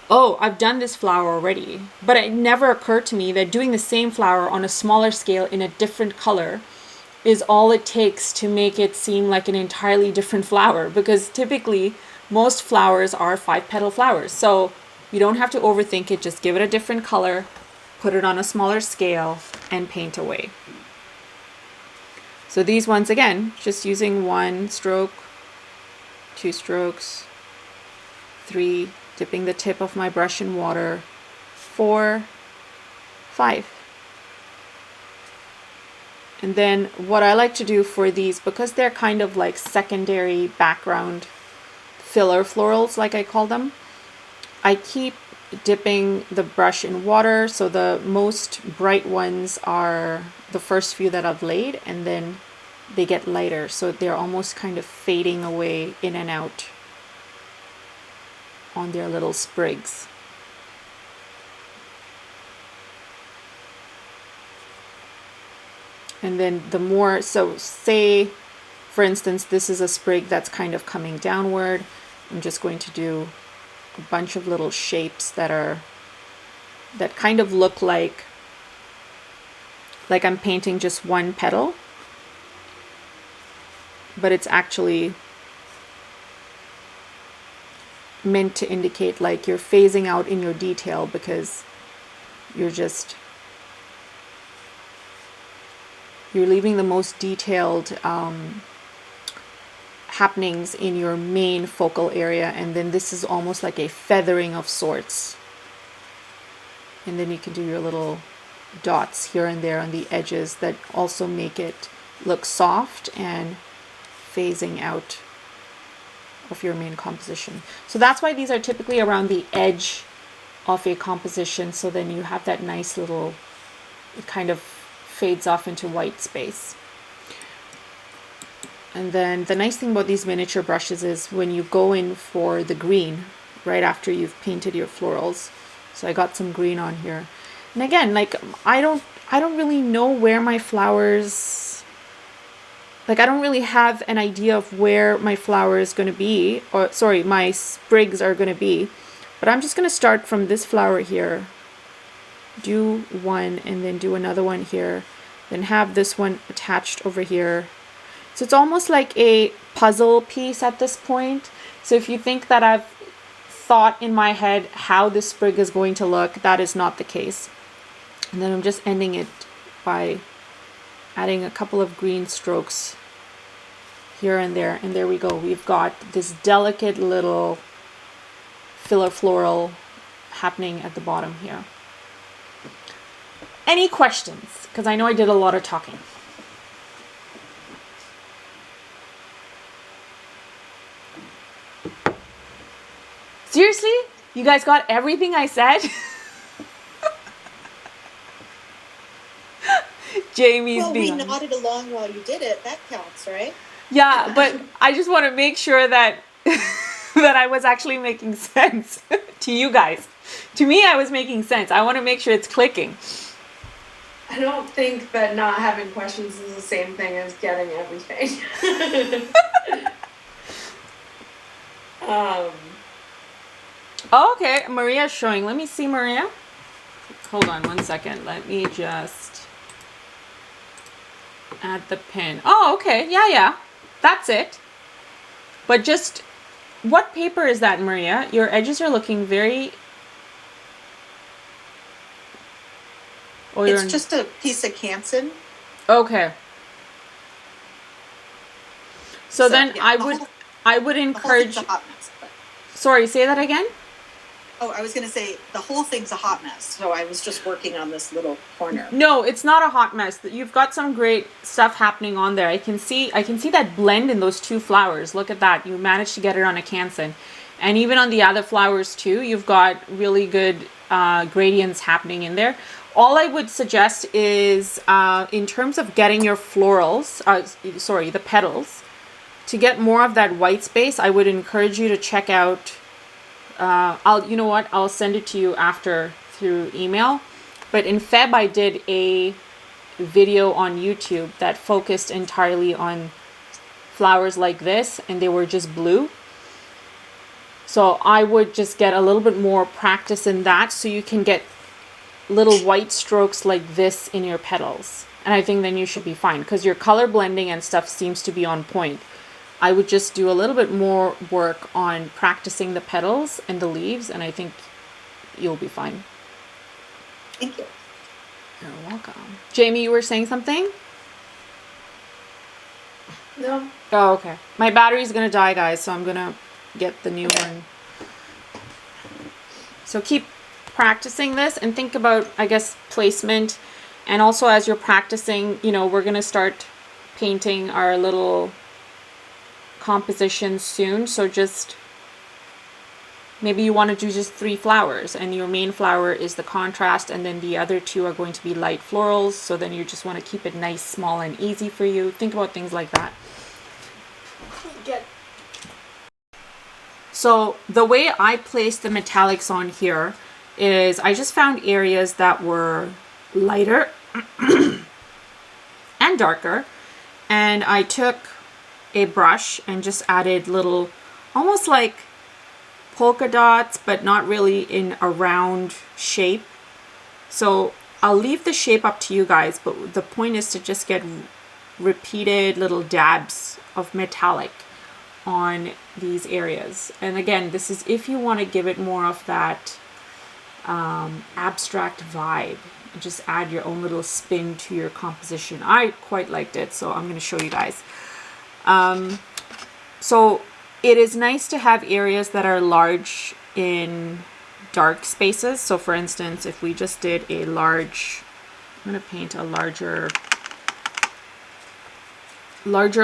oh, I've done this flower already. But it never occurred to me that doing the same flower on a smaller scale in a different color is all it takes to make it seem like an entirely different flower, because typically most flowers are 5-petal flowers. So you don't have to overthink it. Just give it a different color, put it on a smaller scale, and paint away. So these ones, again, just using 1 stroke, 2 strokes, 3, dipping the tip of my brush in water, 4, 5. And then what I like to do for these, because they're kind of like secondary background filler florals, like I call them, I keep dipping the brush in water. So the most bright ones are the first few that I've laid, and then they get lighter. So they're almost kind of fading away in and out on their little sprigs. And then the more, so say, for instance, this is a sprig that's kind of coming downward. I'm just going to do a bunch of little shapes that kind of look like I'm painting just one petal, but it's actually meant to indicate like you're phasing out in your detail, because you're leaving the most detailed happenings in your main focal area, and then this is almost like a feathering of sorts. And then you can do your little dots here and there on the edges that also make it look soft and phasing out of your main composition. So that's why these are typically around the edge of a composition, so then you have that nice little, it kind of fades off into white space. And then the nice thing about these miniature brushes is when you go in for the green right after you've painted your florals. So I got some green on here. And again, like I don't really know where my flowers, like I don't really have an idea of where my flower is going to be, or sorry, my sprigs are going to be. But I'm just going to start from this flower here, do one, and then do another one here, then have this one attached over here. So it's almost like a puzzle piece at this point. So if you think that I've thought in my head how this sprig is going to look, that is not the case. And then I'm just ending it by adding a couple of green strokes here and there. And there we go. We've got this delicate little filler floral happening at the bottom here. Any questions? Because I know I did a lot of talking. Seriously? You guys got everything I said? Jamie's Well, we being nodded along while you did it. That counts, right? Yeah, but I just want to make sure that that I was actually making sense to you guys. To me, I was making sense. I want to make sure it's clicking. I don't think that not having questions is the same thing as getting everything. Oh, okay, Maria's showing. Let me see, Maria. Hold on one second. Let me just add the pin. Oh, okay. Yeah. That's it. But just, what paper is that, Maria? Your edges are looking very... Oh, It's just a piece of Canson. Okay. So then yeah, I would encourage... Sorry, say that again? Oh, I was going to say the whole thing's a hot mess. So I was just working on this little corner. No, it's not a hot mess. You've got some great stuff happening on there. I can see that blend in those two flowers. Look at that. You managed to get it on a Canson. And even on the other flowers too, you've got really good gradients happening in there. All I would suggest is in terms of getting your florals, the petals, to get more of that white space, I would encourage you to check out, you know what, I'll send it to you after through email. But in Feb, I did a video on YouTube that focused entirely on flowers like this, and they were just blue. So I would just get a little bit more practice in that so you can get little white strokes like this in your petals. And I think then you should be fine because your color blending and stuff seems to be on point. I would just do a little bit more work on practicing the petals and the leaves, and I think you'll be fine. Thank you. You're welcome. Jamie, you were saying something? No. Oh, okay. My battery's gonna die, guys, so I'm gonna get the new one. So keep practicing this and think about, I guess, placement. And also as you're practicing, you know, we're gonna start painting our little composition soon, so just maybe you want to do just 3 flowers, and your main flower is the contrast, and then the other 2 are going to be light florals. So then you just want to keep it nice, small, and easy for you. Think about things like that. So the way I placed the metallics on here is I just found areas that were lighter and darker, and I took a brush and just added little, almost like polka dots, but not really in a round shape. So I'll leave the shape up to you guys, but the point is to just get repeated little dabs of metallic on these areas. And again, this is if you want to give it more of that abstract vibe, just add your own little spin to your composition. I quite liked it, so I'm going to show you guys. So it is nice to have areas that are large in dark spaces. So for instance, if we just did a large, I'm going to paint a larger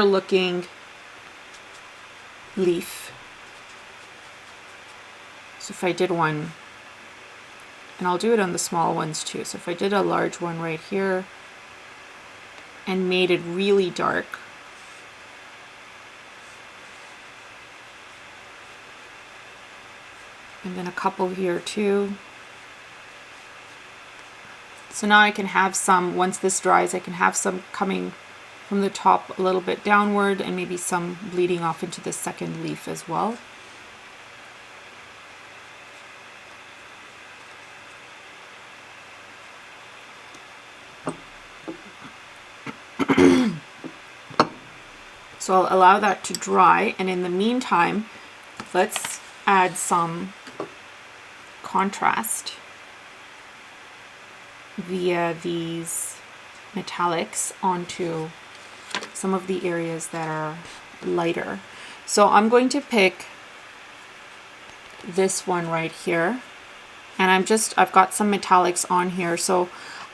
looking leaf. So if I did one, and I'll do it on the small ones too. So if I did a large one right here and made it really dark, and then a couple here too. So now I can have some, once this dries, I can have some coming from the top a little bit downward, and maybe some bleeding off into the second leaf as well. So I'll allow that to dry, and in the meantime, let's add some contrast via these metallics onto some of the areas that are lighter. So I'm going to pick this one right here, and I've got some metallics on here. So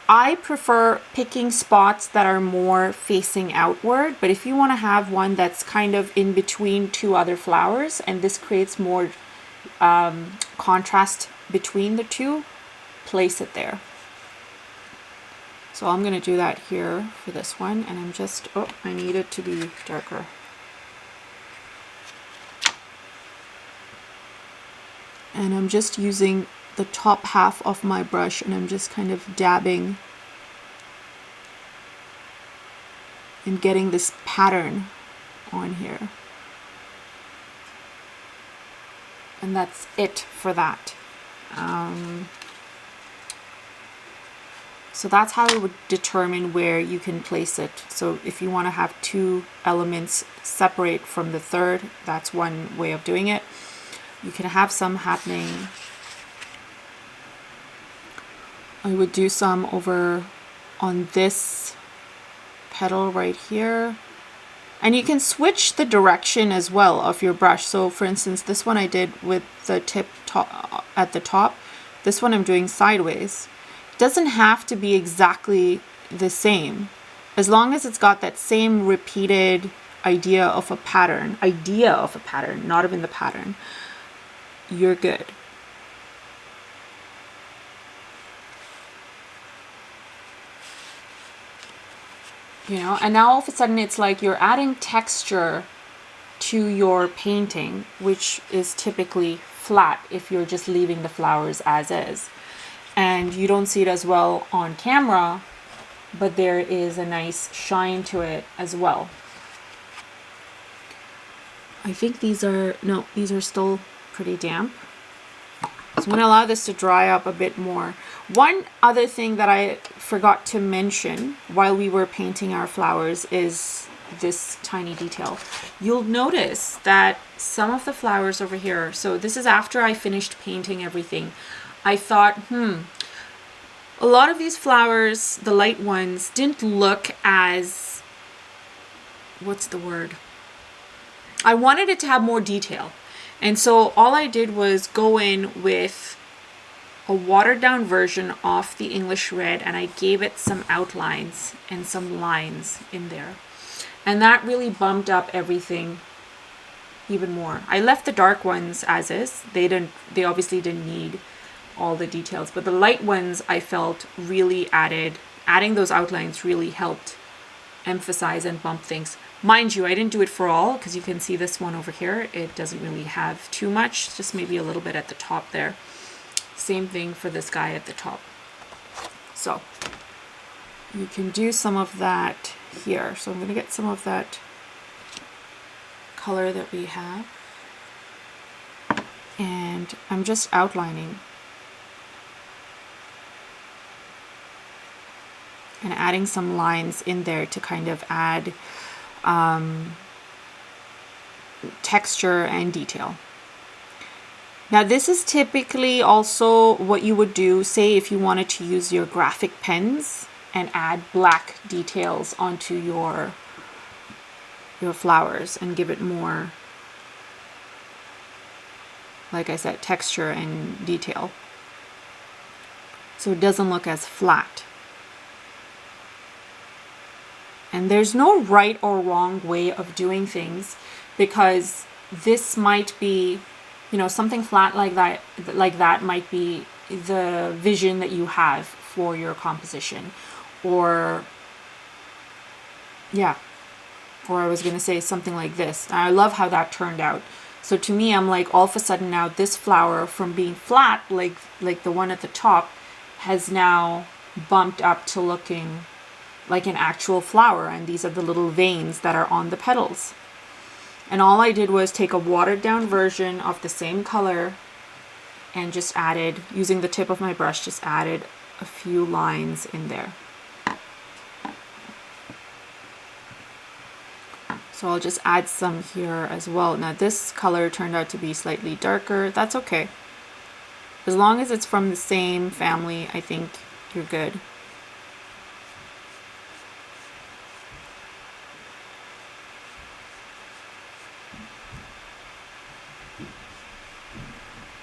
I prefer picking spots that are more facing outward, but if you want to have one that's kind of in between 2 other flowers, and this creates more contrast between the 2, place it there. So I'm going to do that here for this one, and I'm just, oh, I need it to be darker. And I'm just using the top half of my brush, and I'm just kind of dabbing and getting this pattern on here. And that's it for that. So that's how I would determine where you can place it. So if you want to have 2 elements separate from the third, that's one way of doing it. You can have some happening. I would do some over on this petal right here. And you can switch the direction as well of your brush. So for instance, this one I did with the tip at the top. This one I'm doing sideways. It doesn't have to be exactly the same. As long as it's got that same repeated idea of a pattern, not even the pattern, you're good. You know, and now all of a sudden it's like you're adding texture to your painting, which is typically flat if you're just leaving the flowers as is. And you don't see it as well on camera, but there is a nice shine to it as well. I think these are still pretty damp. So I'm going to allow this to dry up a bit more. One other thing that I forgot to mention while we were painting our flowers is this tiny detail. You'll notice that some of the flowers over here, so this is after I finished painting everything, I thought, a lot of these flowers, the light ones, didn't look as, what's the word? I wanted it to have more detail. And so all I did was go in with a watered down version of the English red, and I gave it some outlines and some lines in there. And that really bumped up everything even more. I left the dark ones as is. They obviously didn't need all the details, but the light ones I felt really adding those outlines really helped emphasize and bump things. Mind you, I didn't do it for all, because you can see this one over here, it doesn't really have too much, just maybe a little bit at the top there. Same thing for this guy at the top. So you can do some of that here. So I'm going to get some of that color that we have, and I'm just outlining and adding some lines in there to kind of add texture and detail. Now this is typically also what you would do, say if you wanted to use your graphic pens and add black details onto your flowers and give it more, like I said, texture and detail, so it doesn't look as flat. And there's no right or wrong way of doing things, because this might be, you know, something flat like that might be the vision that you have for your composition. Or yeah, or I was going to say something like this. I love how that turned out. So to me, I'm like, all of a sudden now this flower, from being flat like the one at the top, has now bumped up to looking like an actual flower, and these are the little veins that are on the petals. And all I did was take a watered down version of the same color and just added, using the tip of my brush, just added a few lines in there. So I'll just add some here as well. Now this color turned out to be slightly darker. That's okay. As long as it's from the same family, I think you're good.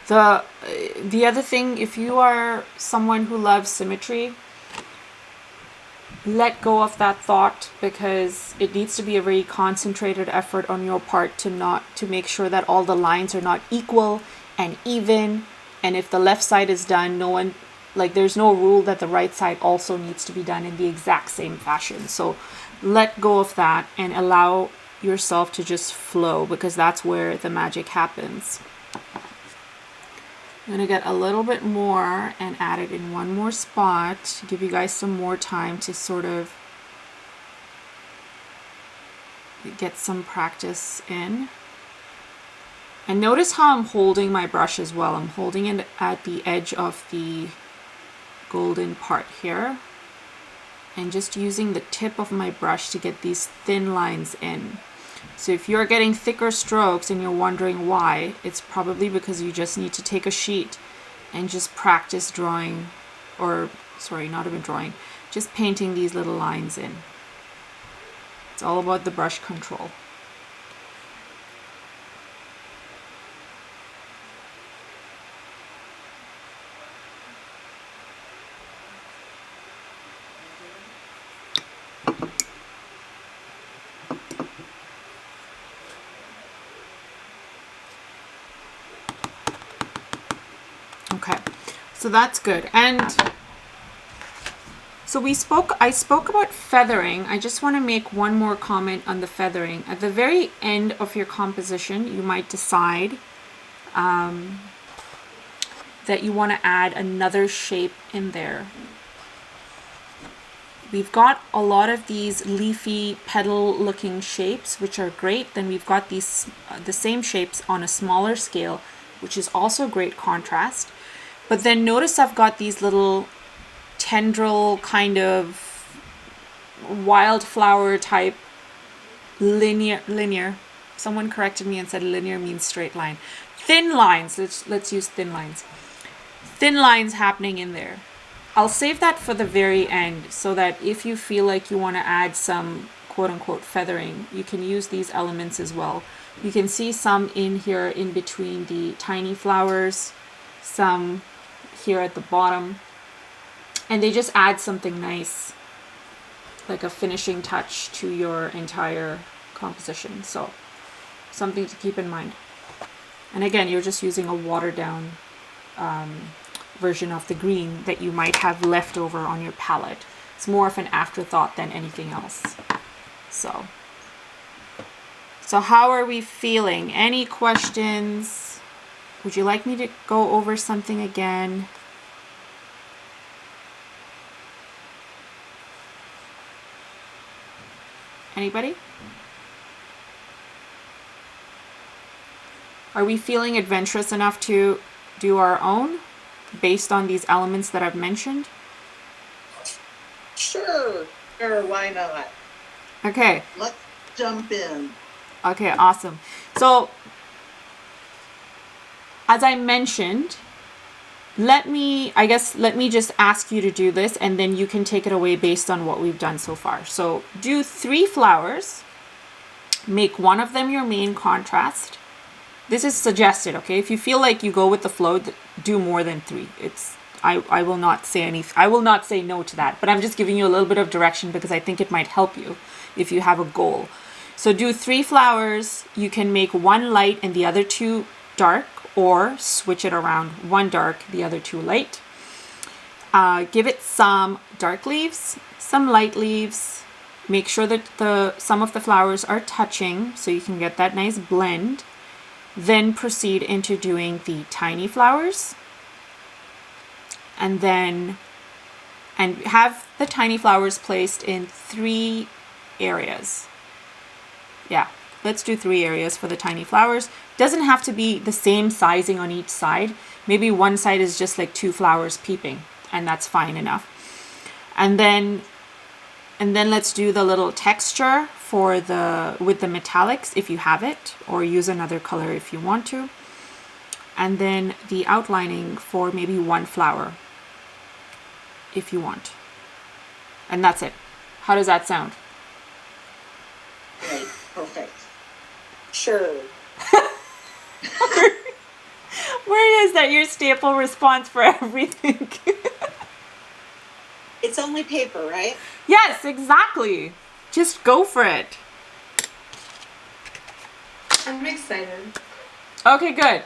The other thing, if you are someone who loves symmetry, let go of that thought, because it needs to be a very concentrated effort on your part to make sure that all the lines are not equal and even. And if the left side is done, there's no rule that the right side also needs to be done in the exact same fashion. So let go of that and allow yourself to just flow, because that's where the magic happens. I'm going to get a little bit more and add it in one more spot to give you guys some more time to sort of get some practice in. And notice how I'm holding my brush as well. I'm holding it at the edge of the golden part here, and just using the tip of my brush to get these thin lines in. So if you're getting thicker strokes and you're wondering why, it's probably because you just need to take a sheet and just practice drawing, or sorry, not even drawing, just painting these little lines in. It's all about the brush control. Okay, so that's good. And so I spoke about feathering. I just want to make one more comment on the feathering. At the very end of your composition, you might decide that you want to add another shape in there. We've got a lot of these leafy petal looking shapes, which are great. Then we've got these the same shapes on a smaller scale, which is also great contrast. But then notice I've got these little tendril kind of wildflower type linear. Someone corrected me and said linear means straight line. Thin lines, let's use thin lines. Thin lines happening in there. I'll save that for the very end, so that if you feel like you want to add some quote unquote feathering, you can use these elements as well. You can see some in here in between the tiny flowers, some here at the bottom, and they just add something nice, like a finishing touch to your entire composition. So something to keep in mind. And again, you're just using a watered down version of the green that you might have left over on your palette. It's more of an afterthought than anything else. So how are we feeling? Any questions? Would you like me to go over something again? Anybody? Are we feeling adventurous enough to do our own based on these elements that I've mentioned? Sure, why not? Okay. Let's jump in. Okay, awesome. So, as I mentioned, let me just ask you to do this, and then you can take it away based on what we've done so far. So, do 3 flowers. Make one of them your main contrast. This is suggested, okay? If you feel like you go with the flow, do more than 3. I will not say no to that, but I'm just giving you a little bit of direction because I think it might help you if you have a goal. So do 3 flowers. You can make 1 light and the other 2 dark, or switch it around, 1 dark, the other 2 light. Give it some dark leaves, some light leaves. Make sure that some of the flowers are touching so you can get that nice blend. Then proceed into doing the tiny flowers. And have the tiny flowers placed in 3 areas. Yeah, let's do 3 areas for the tiny flowers. Doesn't have to be the same sizing on each side. Maybe one side is just like 2 flowers peeping, and that's fine enough. And then let's do the little texture with the metallics if you have it, or use another color if you want to. And then the outlining for maybe 1 flower if you want. And that's it. How does that sound? Great, perfect. Sure. Where is that your staple response for everything? It's only paper, right? Yes, exactly. Just go for it. I'm excited. Okay, good.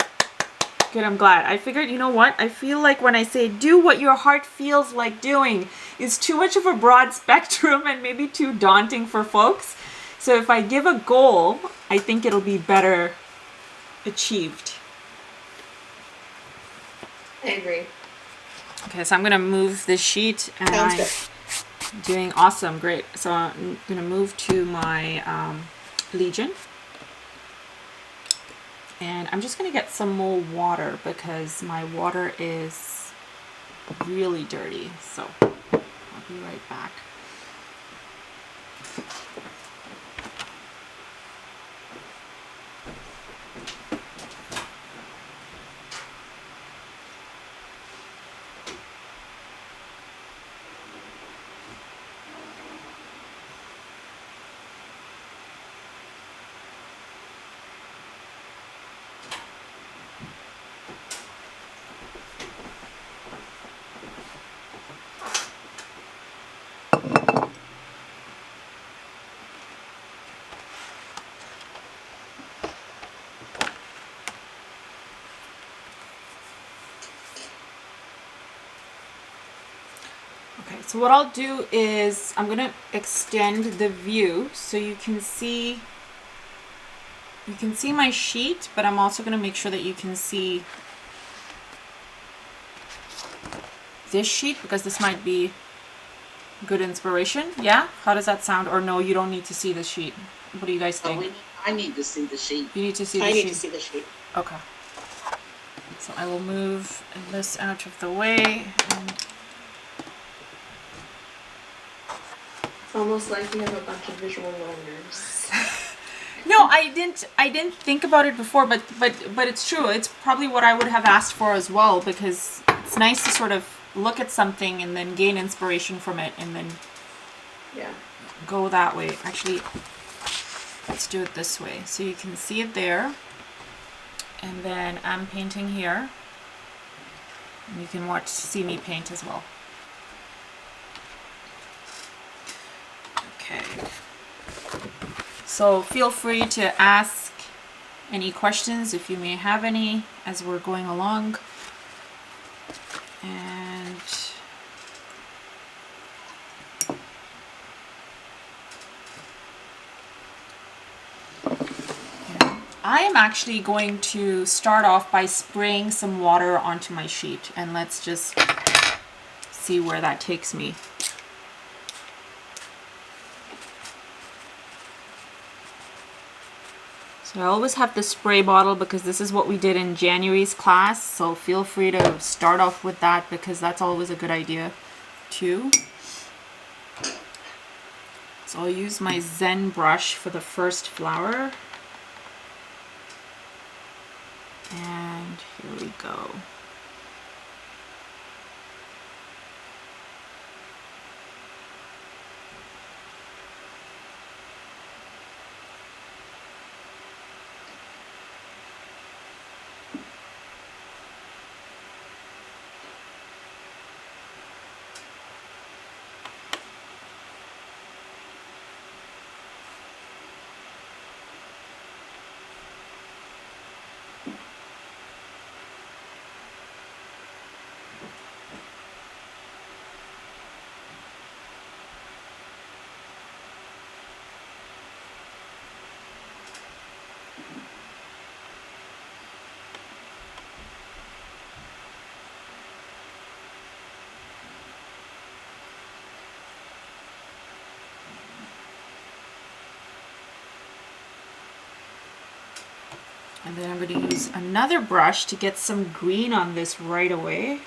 Good, I'm glad. I figured, you know what? I feel like when I say do what your heart feels like doing, it's too much of a broad spectrum and maybe too daunting for folks. So if I give a goal, I think it'll be better achieved. I agree. Okay, so I'm going to move this sheet, and Sounds I'm good. doing awesome. Great. So I'm going to move to my Legion. And I'm just going to get some more water because my water is really dirty. So I'll be right back. Okay, so what I'll do is I'm going to extend the view so you can see my sheet, but I'm also going to make sure that you can see this sheet because this might be good inspiration. Yeah? How does that sound? Or no, you don't need to see the sheet. What do you guys think? I need to see the sheet. You need to see the sheet? I need to see the sheet. Okay. So I will move this out of the way. And It's almost like we have a bunch of visual learners. no, I didn't think about it before, but it's true. It's probably what I would have asked for as well, because it's nice to sort of look at something and then gain inspiration from it and then Yeah. go that way. Actually, let's do it this way. So you can see it there. And then I'm painting here. And you can see me paint as well. Okay. So feel free to ask any questions if you may have any as we're going along. And I am actually going to start off by spraying some water onto my sheet, and let's just see where that takes me. So I always have the spray bottle because this is what we did in January's class, so feel free to start off with that because that's always a good idea too. So I'll use my Zen brush for the first flower. And here we go. And then I'm going to use another brush to get some green on this right away.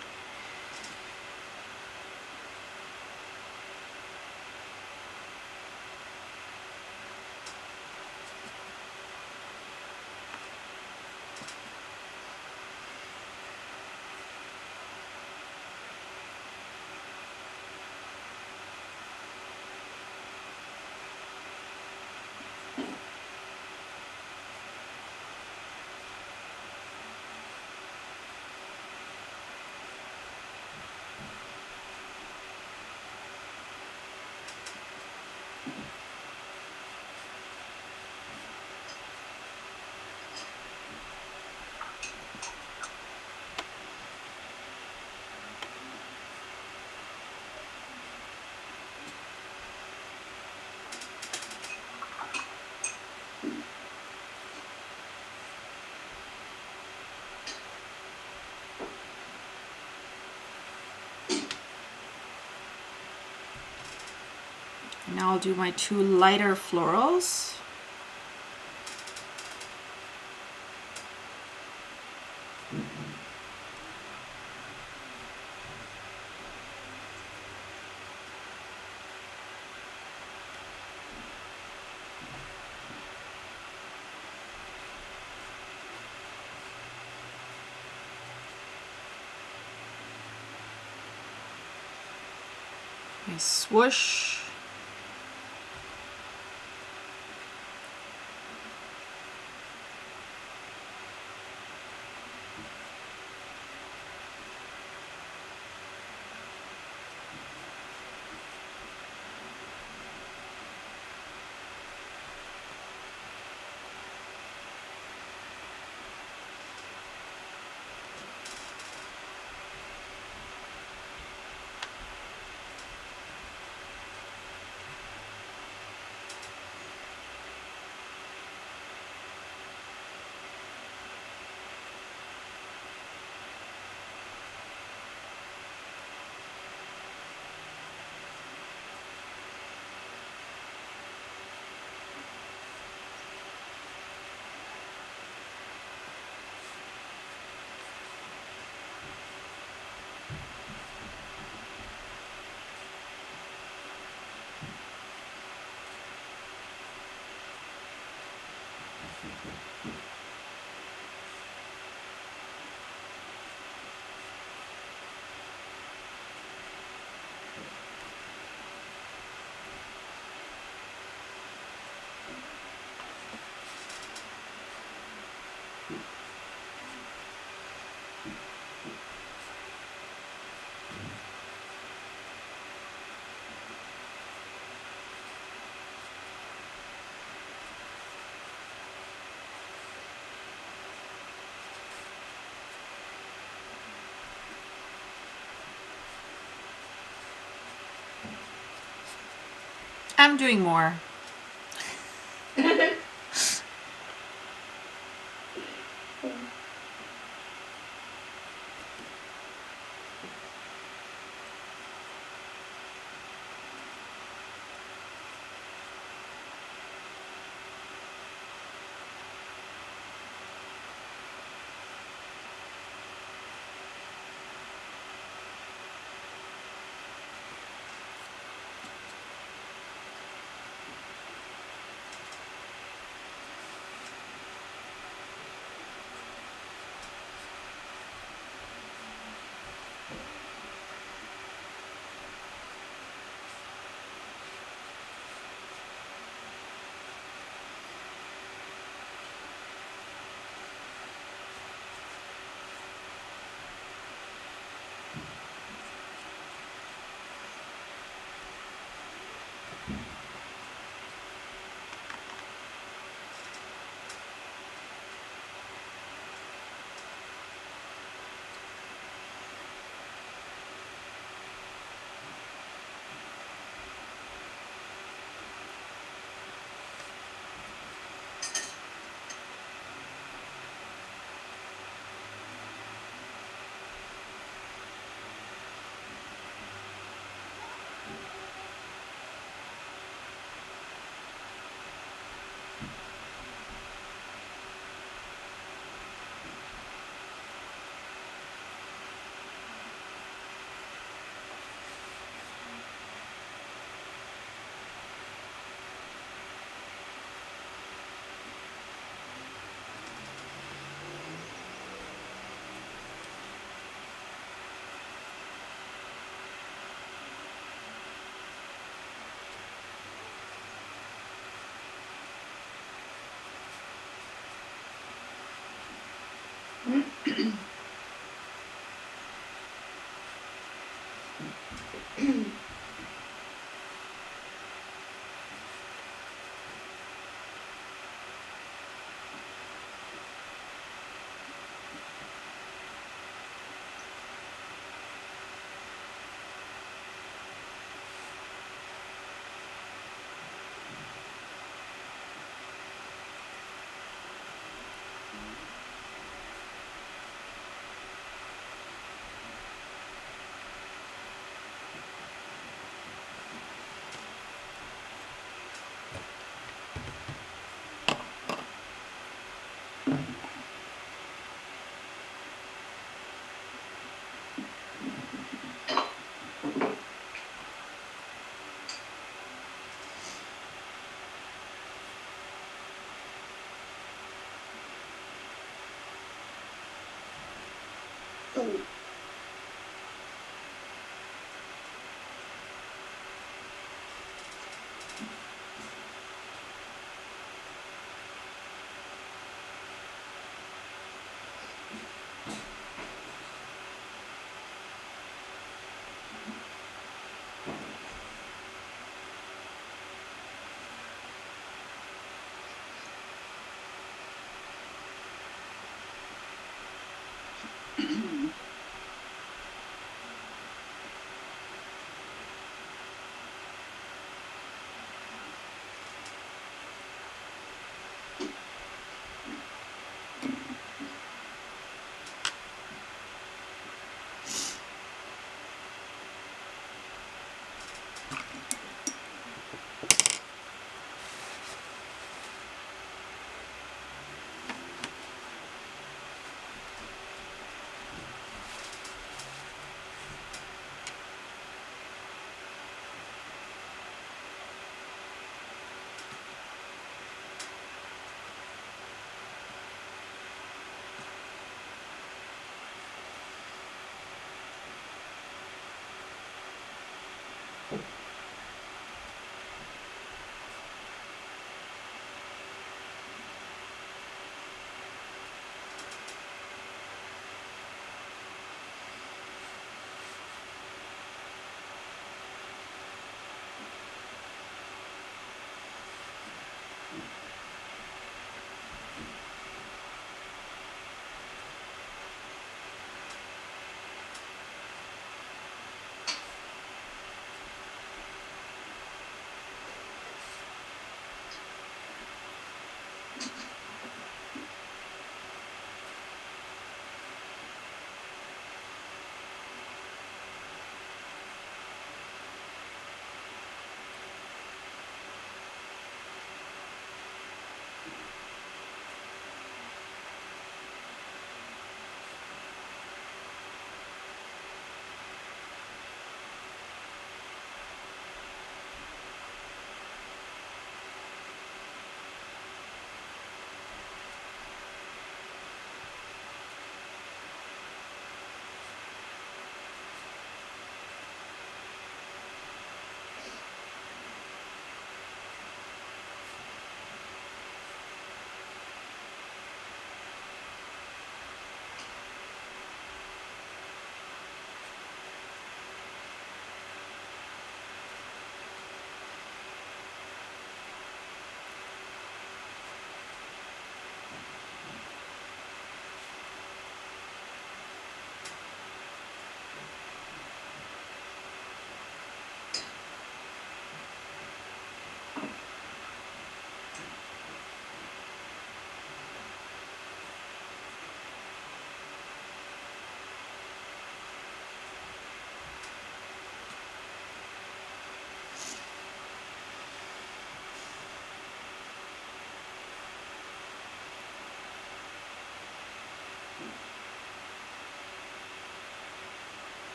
Now I'll do my two lighter florals. A swoosh. I'm doing more.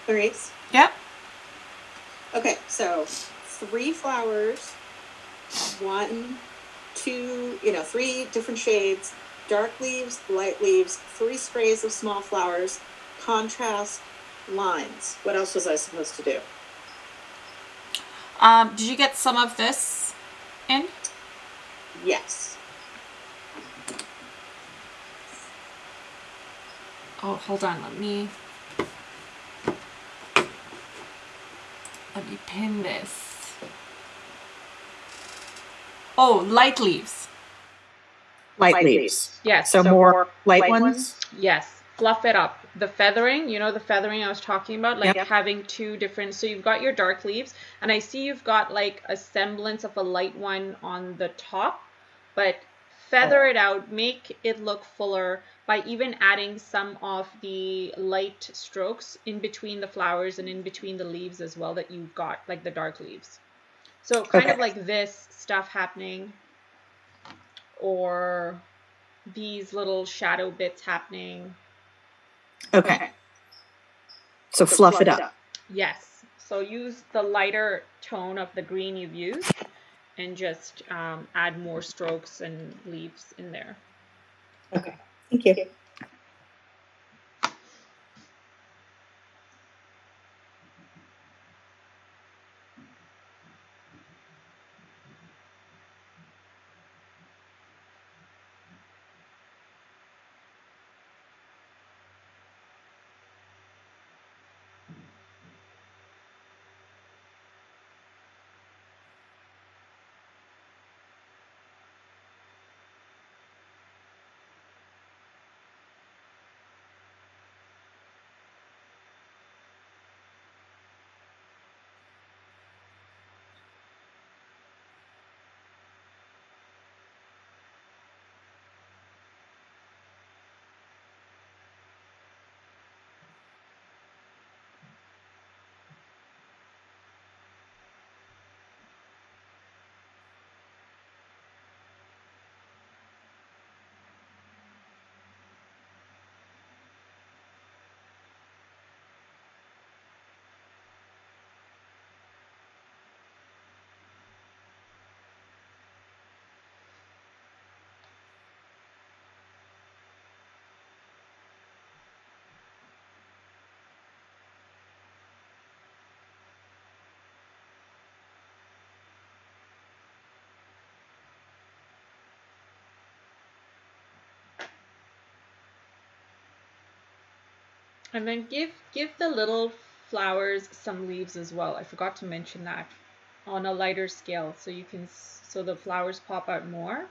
Clarice? Yep. Okay, so 3 flowers, 1, 2, 3 different shades, dark leaves, light leaves, 3 sprays of small flowers, contrast lines. What else was I supposed to do? Did you get some of this in? Yes. Oh, hold on. Let me pin this. Oh, light leaves. Light leaves. Yes. So more light ones? Yes. Fluff it up. The feathering, the feathering I was talking about, like Yep. having 2 different. So you've got your dark leaves, and I see you've got like a semblance of a light one on the top, but feather it out, make it look fuller by even adding some of the light strokes in between the flowers and in between the leaves as well that you've got, like the dark leaves. So kind of like this stuff happening, or these little shadow bits happening. Okay. So fluff it up. Yes. So use the lighter tone of the green you've used and just add more strokes and leaves in there. Okay. Thank you. And then give the little flowers some leaves as well. I forgot to mention that. on a lighter scale so you can, so the flowers pop out more.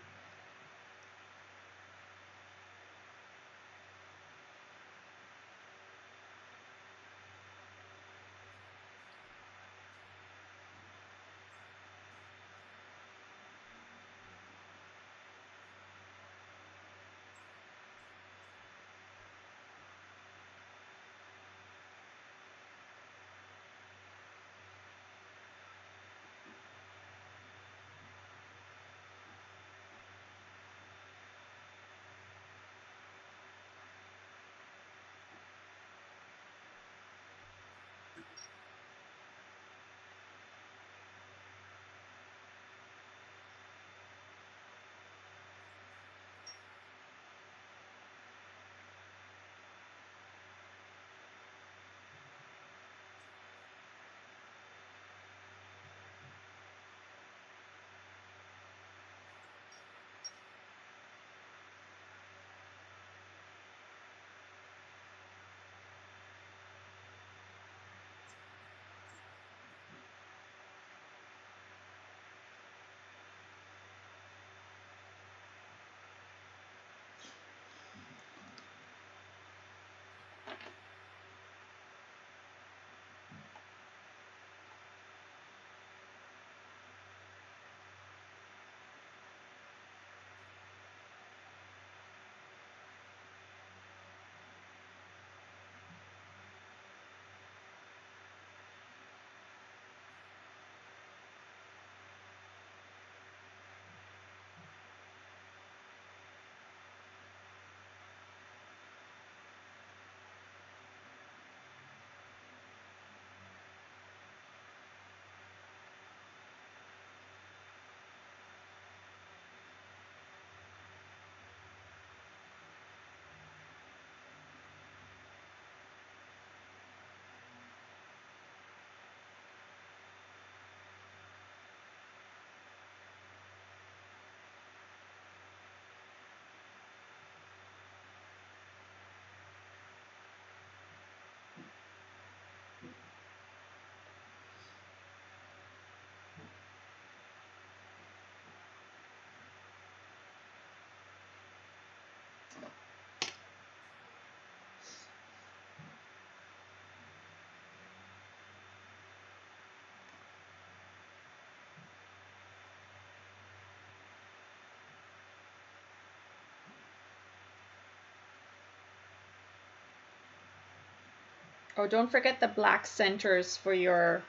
Oh, don't forget the black centers for your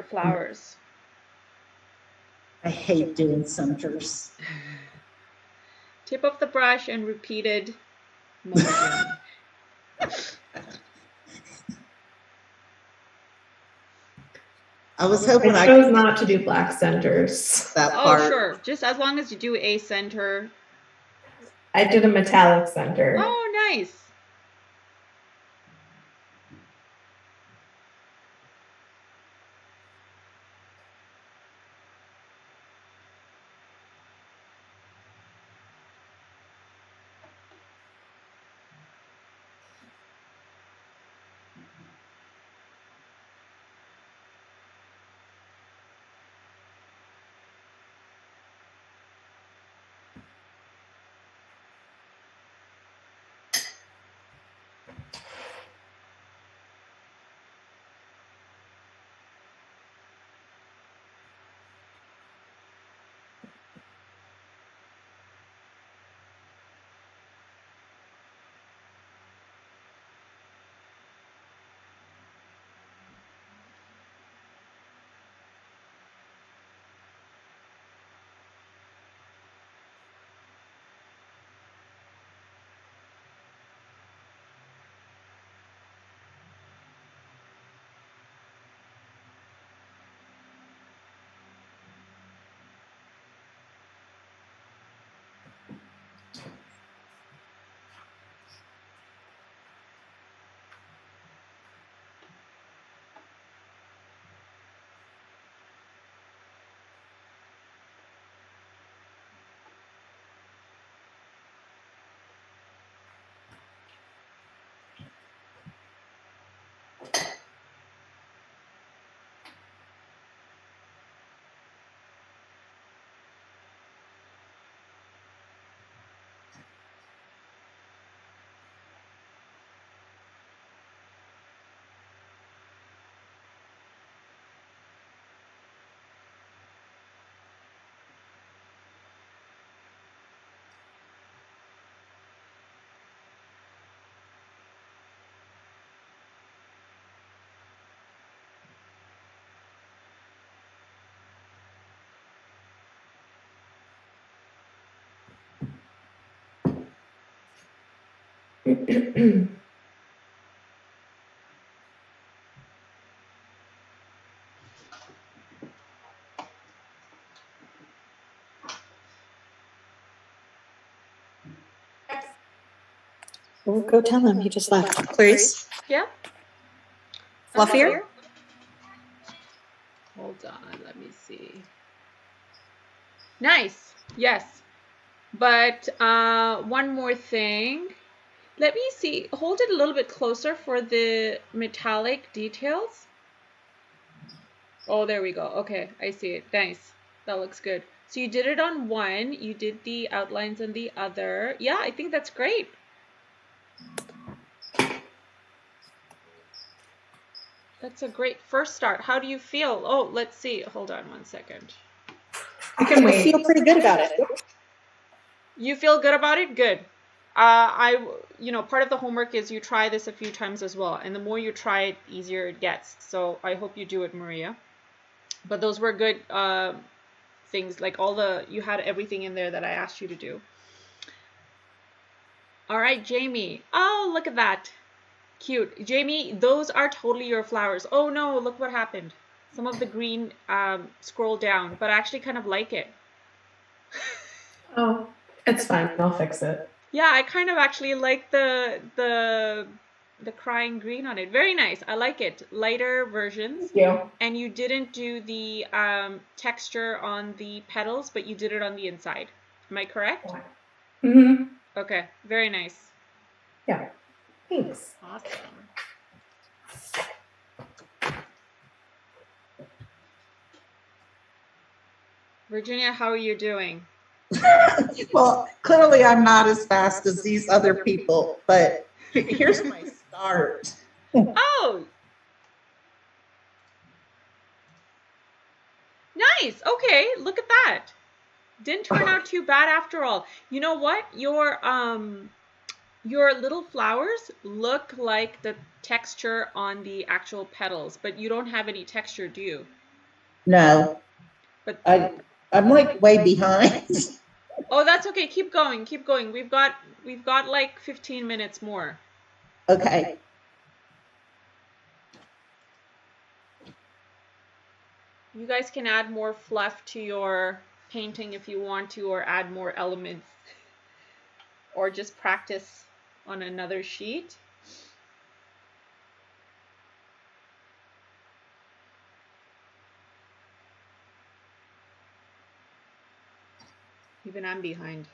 flowers. I hate doing centers. Tip of the brush and repeated motion. I was hoping I I chose could not to do black centers. that Oh, part. sure. Just as long as you do a center. I did a metallic center. Oh, nice. We'll go tell him he just left. Clarice, Yeah. fluffier? Hold on, let me see. Nice. Yes. But one more thing. Let me see. Hold it a little bit closer for the metallic details. Oh, there we go. Okay, I see it. Nice. That looks good. So you did it on one. You did the outlines on the other. Yeah, I think that's great. That's a great first start. How do you feel? Oh, let's see. Hold on one second. I feel pretty good about it. You feel good about it? Good. Part of the homework is you try this a few times as well. And the more you try it, easier it gets. So I hope you do it, Maria. But those were good things. Like you had everything in there that I asked you to do. All right, Jamie. Oh, look at that. Cute. Jamie, those are totally your flowers. Oh no, look what happened. Some of the green scrolled down, but I actually kind of like it. Oh, it's fine. I'll fix it. Yeah, I kind of actually like the crying green on it. Very nice. I like it. Lighter versions. Thank you. And you didn't do the texture on the petals, but you did it on the inside. Am I correct? Mm-hmm. Okay. Very nice. Yeah. Thanks. Awesome. Virginia, how are you doing? Well, clearly I'm not as fast as these other people, but here's my start. Oh, nice. Okay, look at that. Didn't turn out too bad after all. You know what? Your little flowers look like the texture on the actual petals, but you don't have any texture, do you? No, But I'm like way behind. oh, that's okay. Keep going. Keep going. We've got like 15 minutes more. Okay. You guys can add more fluff to your painting if you want to, or add more elements, or just practice on another sheet. Even I'm behind.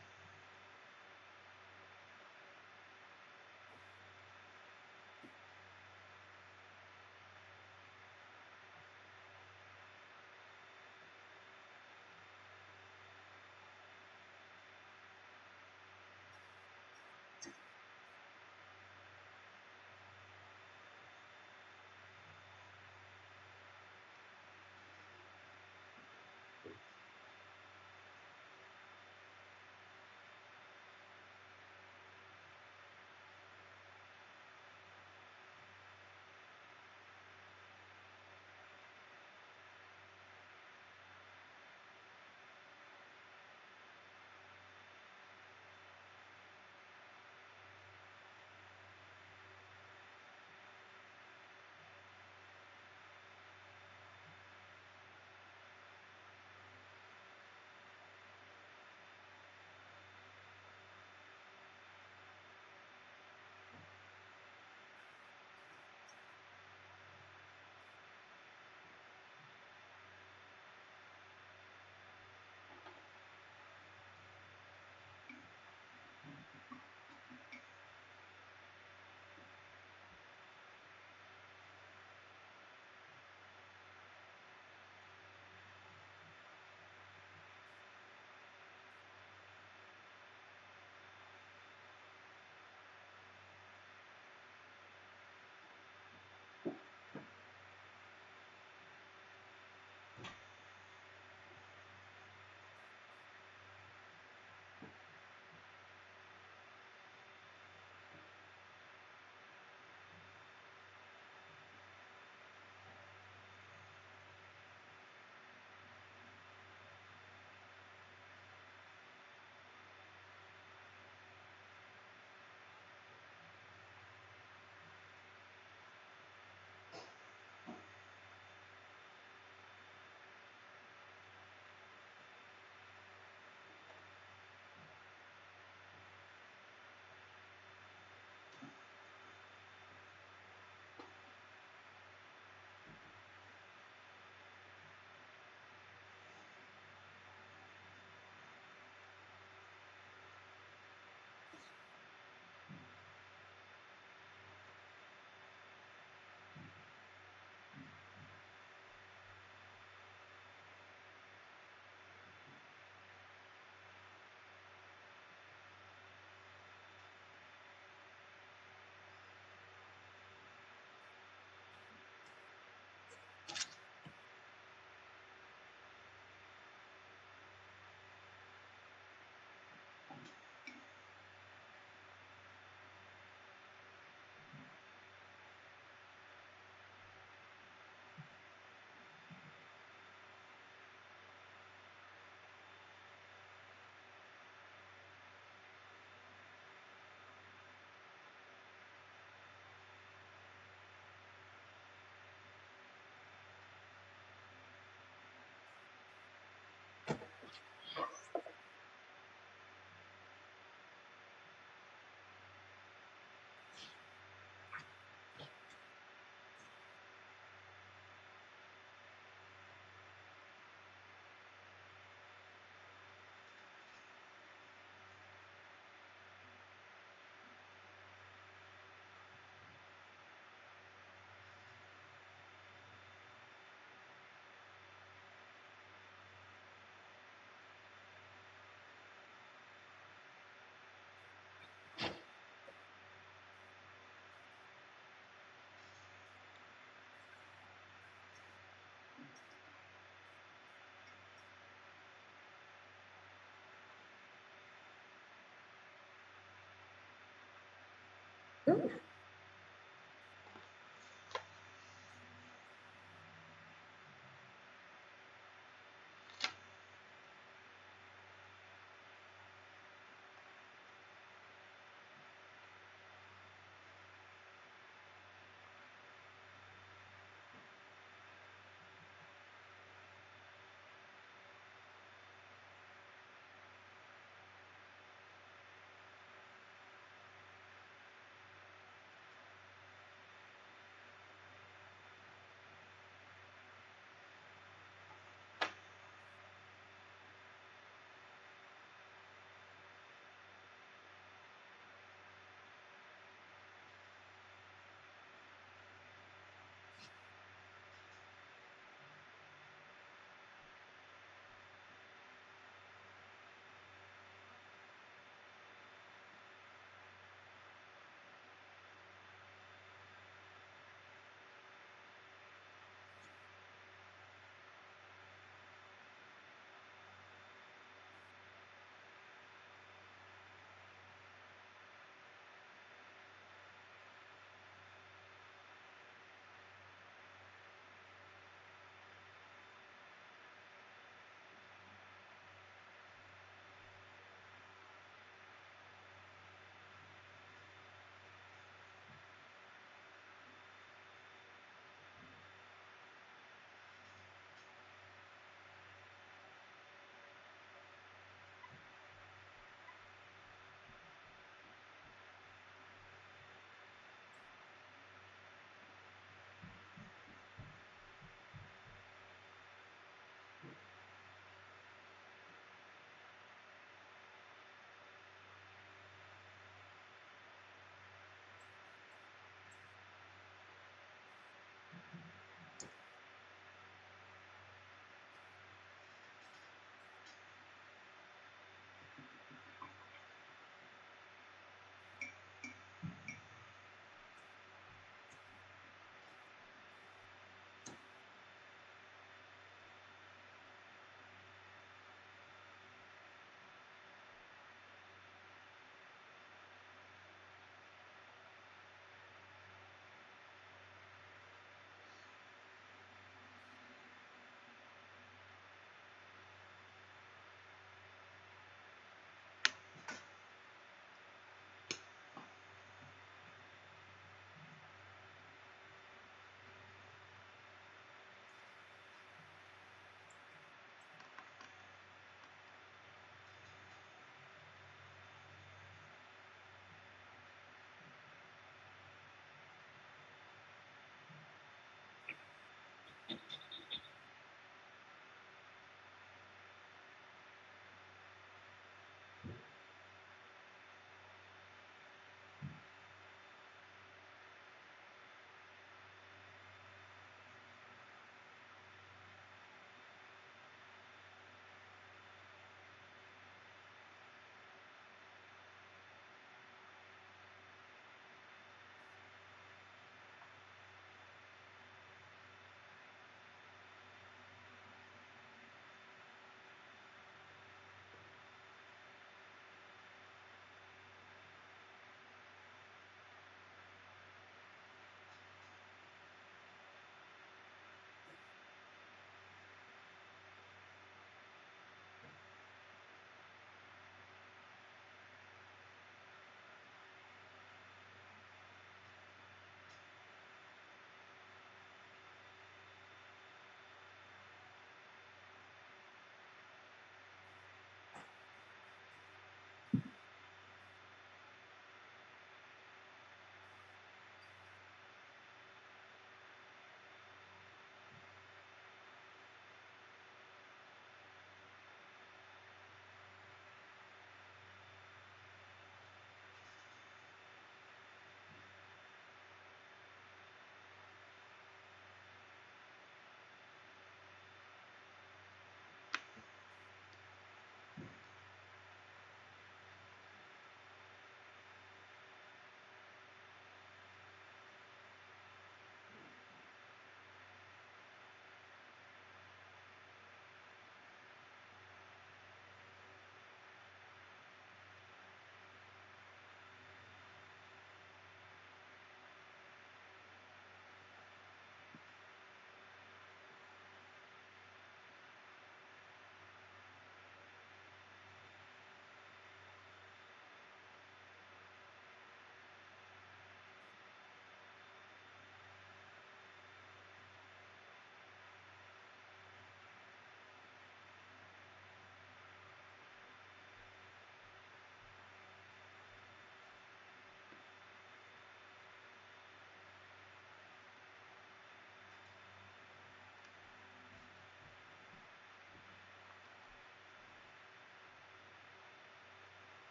Ooh.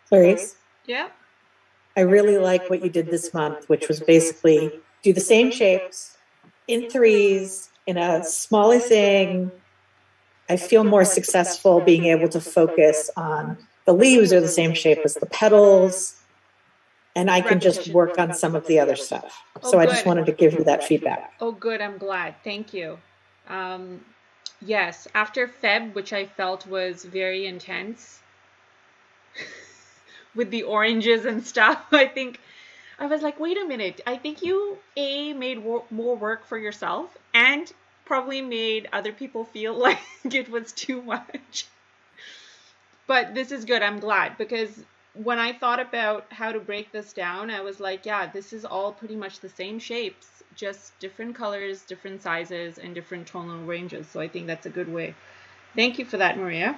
Clarice, Yeah. I really like what you did this month, which was basically do the same shapes in threes in a smaller thing. I feel more successful being able to focus on the leaves are the same shape as the petals, and I can just work on some of the other stuff. So I just wanted to give you that feedback. Oh, good. I'm glad. Thank you. Yes, after Feb, which I felt was very intense with the oranges and stuff, I think I was like, wait a minute. I think you made more work for yourself and probably made other people feel like it was too much. But this is good. I'm glad, because when I thought about how to break this down, I was like, yeah, this is all pretty much the same shapes, just different colors, different sizes, and different tonal ranges. So I think that's a good way. Thank you for that, Maria.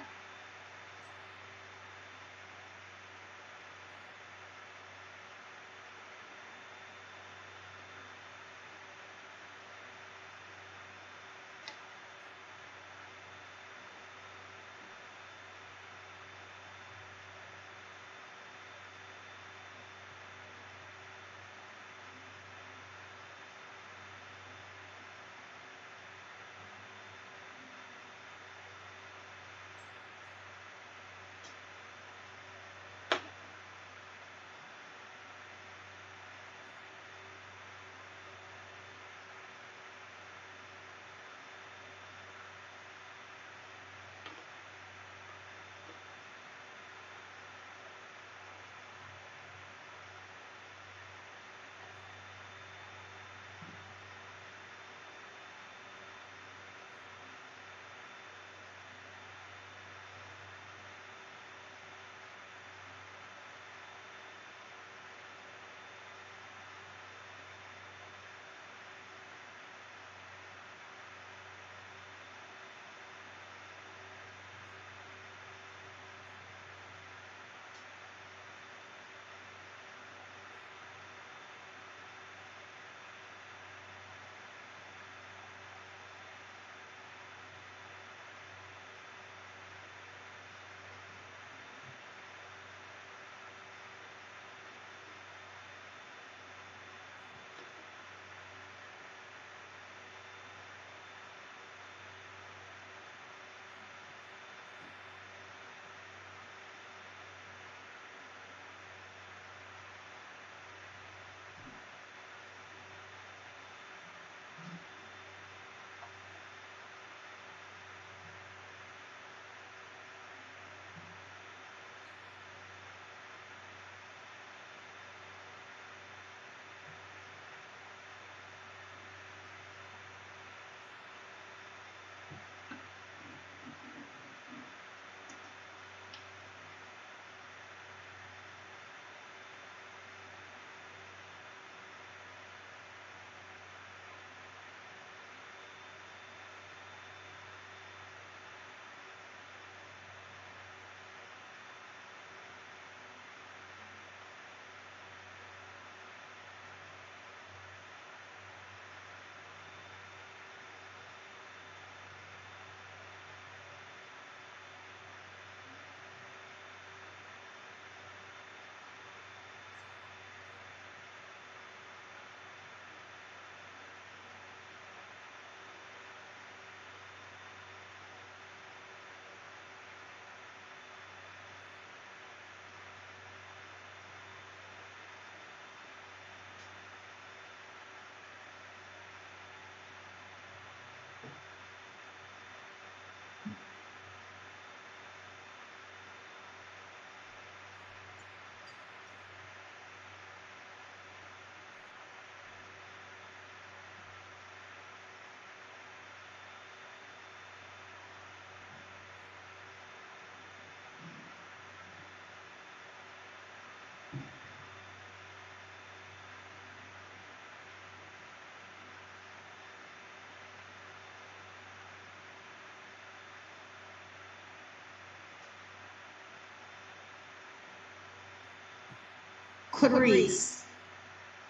Clarice,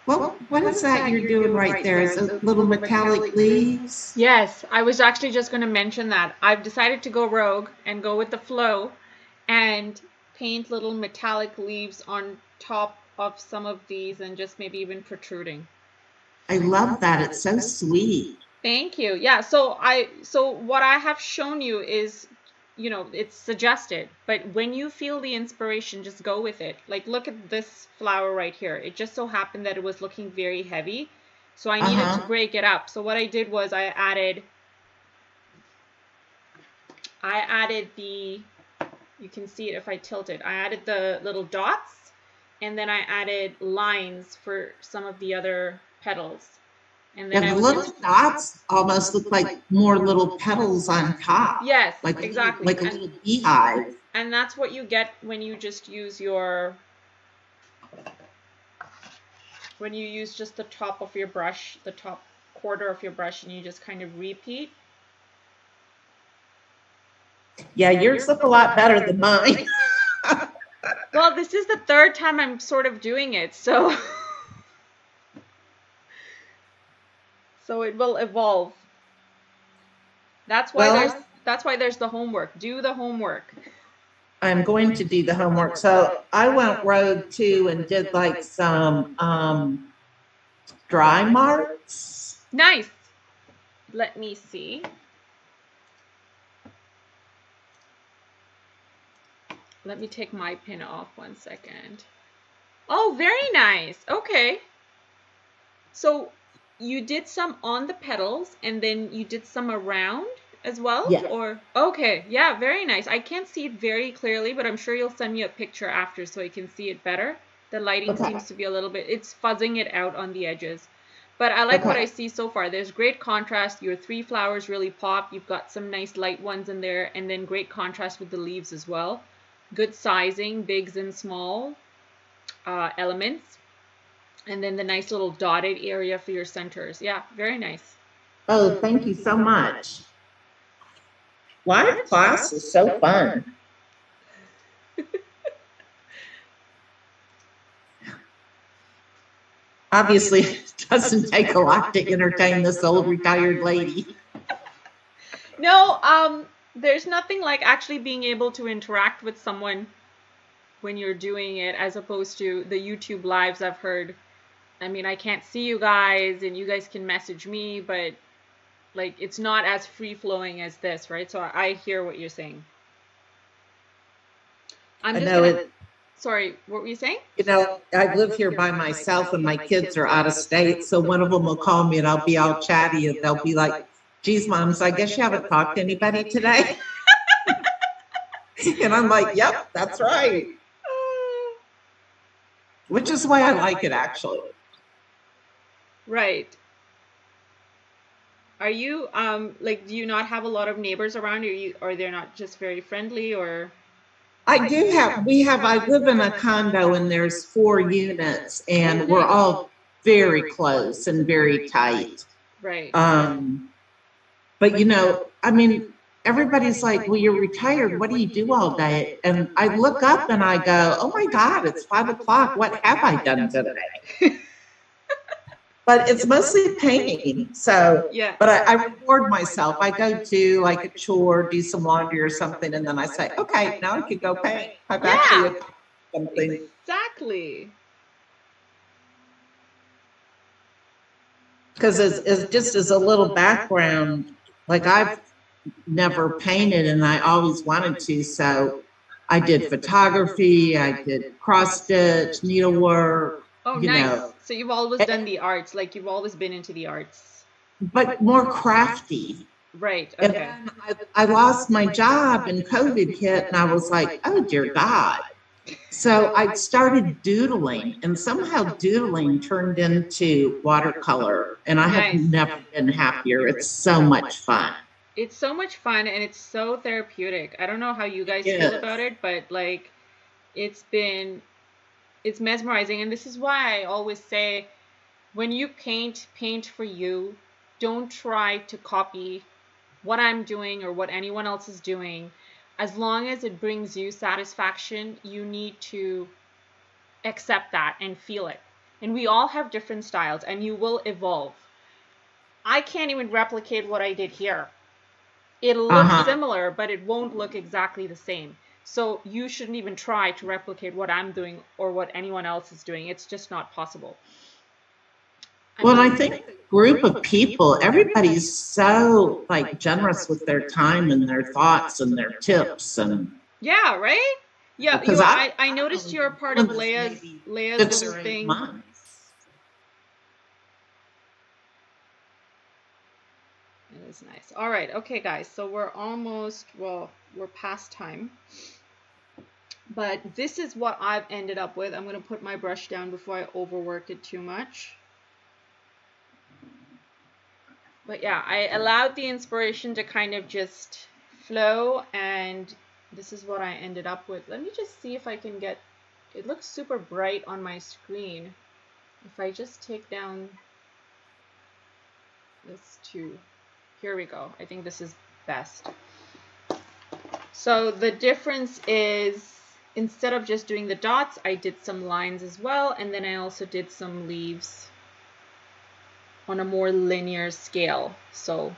what is that you're doing right there? Is it little metallic leaves? Yes, I was actually just going to mention that. I've decided to go rogue and go with the flow and paint little metallic leaves on top of some of these and just maybe even protruding. I love that. It's so sweet. Thank you. Yeah, so what I have shown you is, it's suggested, but when you feel the inspiration, just go with it. Like, look at this flower right here. It just so happened that it was looking very heavy, so I needed to break it up. So what I did was I added the, you can see it if I tilt it. I added the little dots, and then I added lines for some of the other petals. And then the little dots almost look like more little petals on top. Yes, like exactly. Like a little beehive. And that's what you get when you just use just the top of your brush, the top quarter of your brush, and you just kind of repeat. Yeah, yours look a lot better than mine. Well, this is the third time I'm sort of doing it, so it will evolve. That's why there's the homework. Do the homework. I'm going to do the homework. So I went rogue too and did like some dry marks. Nice. Let me see. Let me take my pin off 1 second. Oh, very nice. Okay. So you did some on the petals and then you did some around as well? Yeah. Or okay, yeah, very nice. I can't see it very clearly, but I'm sure you'll send me a picture after so I can see it better. The lighting seems to be a little bit, it's fuzzing it out on the edges. But I like what I see so far. There's great contrast. Your 3 flowers really pop. You've got some nice light ones in there, and then great contrast with the leaves as well. Good sizing, bigs and small elements. And then the nice little dotted area for your centers. Yeah, very nice. Oh, thank you so much. Live class is so fun. Obviously, it doesn't take a lot to entertain this old retired lady. No, there's nothing like actually being able to interact with someone when you're doing it as opposed to the YouTube lives I've heard. I mean, I can't see you guys and you guys can message me, but like it's not as free-flowing as this, right? So I hear what you're saying. Sorry, what were you saying? You know, I live here by myself and my kids are out of state. So one of them will call me and I'll be all chatty and they'll be like, geez, moms, I guess you haven't talked to anybody today. And I'm like, yep, that's right. Which is why I like it, actually. Right. Are you, like, do you not have a lot of neighbors around you, or they're not just very friendly, or? I do have, I live in a condo and there's 4 units and we're all very close and very tight. Right. But you know, I mean, everybody's like, well, you're retired. What do you do all day? And I look up and I go, oh my God, it's 5 o'clock. What have I done today? But it's mostly painting. So, yeah. But I reward myself. I go to like a chore, do some laundry or something, and then I say, okay, now I can go paint. I've actually something. Exactly. Because as just as a little background, like I've never painted and I always wanted to. So I did photography, I did cross stitch, needlework. Oh, nice. So you've always done the arts, like you've always been into the arts. But more crafty. Right, okay. And then I lost my job and COVID hit and I was like, oh dear God. So I started doodling and somehow doodling turned into watercolor and I have never been happier. It's so much fun. It's so much fun and it's so therapeutic. I don't know how you guys feel about it, but like it's mesmerizing. And this is why I always say when you paint for you. Don't try to copy what I'm doing or what anyone else is doing. As long as it brings you satisfaction, you need to accept that and feel it. And we all have different styles and you will evolve. I can't even replicate what I did here. It'll look similar, but it won't look exactly the same. So you shouldn't even try to replicate what I'm doing or what anyone else is doing. It's just not possible. Well, I think the group of people, everybody's so like generous with their time and their thoughts and their tips, and yeah, right? Yeah, because I noticed you're part of Leia's little thing. It is nice. All right, okay, guys. So we're almost, well, we're past time. But this is what I've ended up with. I'm going to put my brush down before I overwork it too much. But yeah, I allowed the inspiration to kind of just flow, and this is what I ended up with. Let me just see if I can get, it looks super bright on my screen. If I just take down this too. Here we go. I think this is best. So the difference is, instead of just doing the dots, I did some lines as well, and then I also did some leaves on a more linear scale. So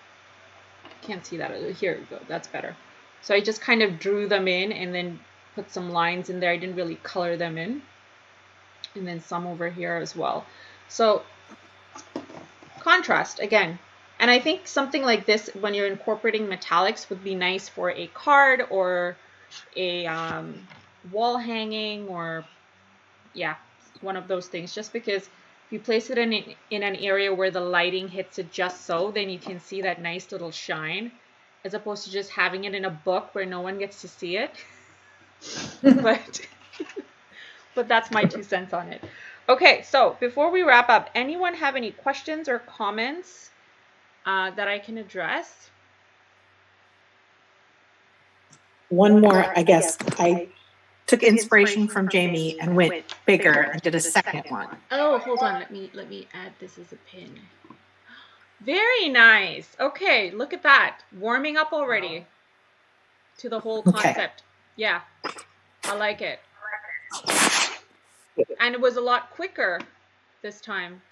can't see that. Here we go. That's better. So I just kind of drew them in and then put some lines in there. I didn't really color them in. And then some over here as well. So contrast again. And I think something like this, when you're incorporating metallics, would be nice for a card or a wall hanging, or yeah, one of those things. Just because if you place it in an area where the lighting hits it just so, then you can see that nice little shine, as opposed to just having it in a book where no one gets to see it. But that's my 2 cents on it. Okay, so before we wrap up, anyone have any questions or comments that I can address? One more, I guess. I took inspiration from Jamie and went bigger and did a second one. Oh, hold on. Let me add this as a pin. Very nice. Okay, look at that. Warming up already to the whole concept. Okay. Yeah, I like it. And it was a lot quicker this time.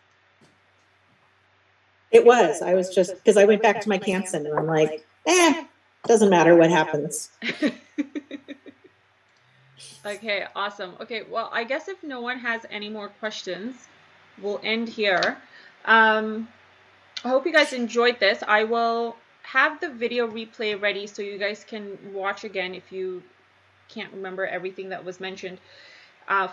It was. I was just, because I went back to my Canson and I'm like, doesn't matter what happens. Okay, awesome. Okay, well, I guess if no one has any more questions, we'll end here. I hope you guys enjoyed this. I will have the video replay ready so you guys can watch again if you can't remember everything that was mentioned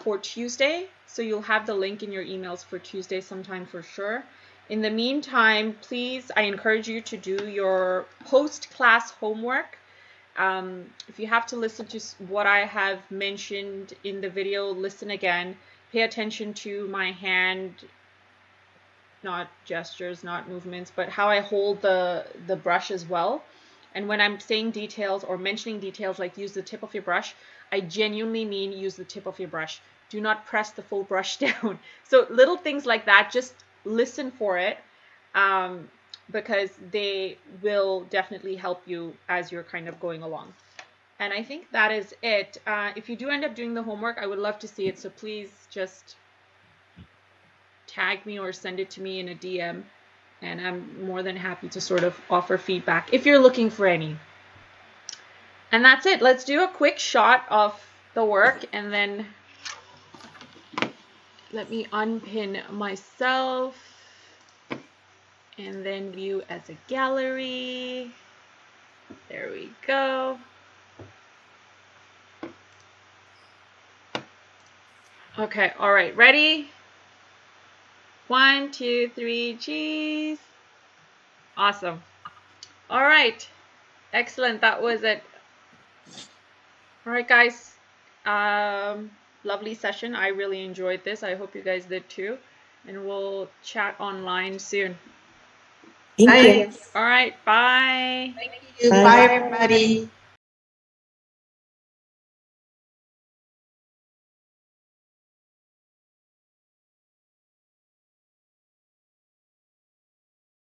for Tuesday. So you'll have the link in your emails for Tuesday sometime for sure. In the meantime, please, I encourage you to do your post-class homework. If you have to listen to what I have mentioned in the video, listen again. Pay attention to my hand, not gestures, not movements, but how I hold the brush as well. And when I'm saying details or mentioning details like use the tip of your brush, I genuinely mean use the tip of your brush. Do not press the full brush down. So little things like that, just listen for it, because they will definitely help you as you're kind of going along. And I think that is it. If you do end up doing the homework, I would love to see it. So please just tag me or send it to me in a DM. And I'm more than happy to sort of offer feedback if you're looking for any. And that's it. Let's do a quick shot of the work, and then let me unpin myself and then view as a gallery. There we go. Okay, all right, ready? 1, 2, 3, cheese. Awesome. All right, excellent. That was it. All right, guys. Lovely session. I really enjoyed this. I hope you guys did too. And we'll chat online soon. Thank you. All right, bye. Thank you. Bye, everybody.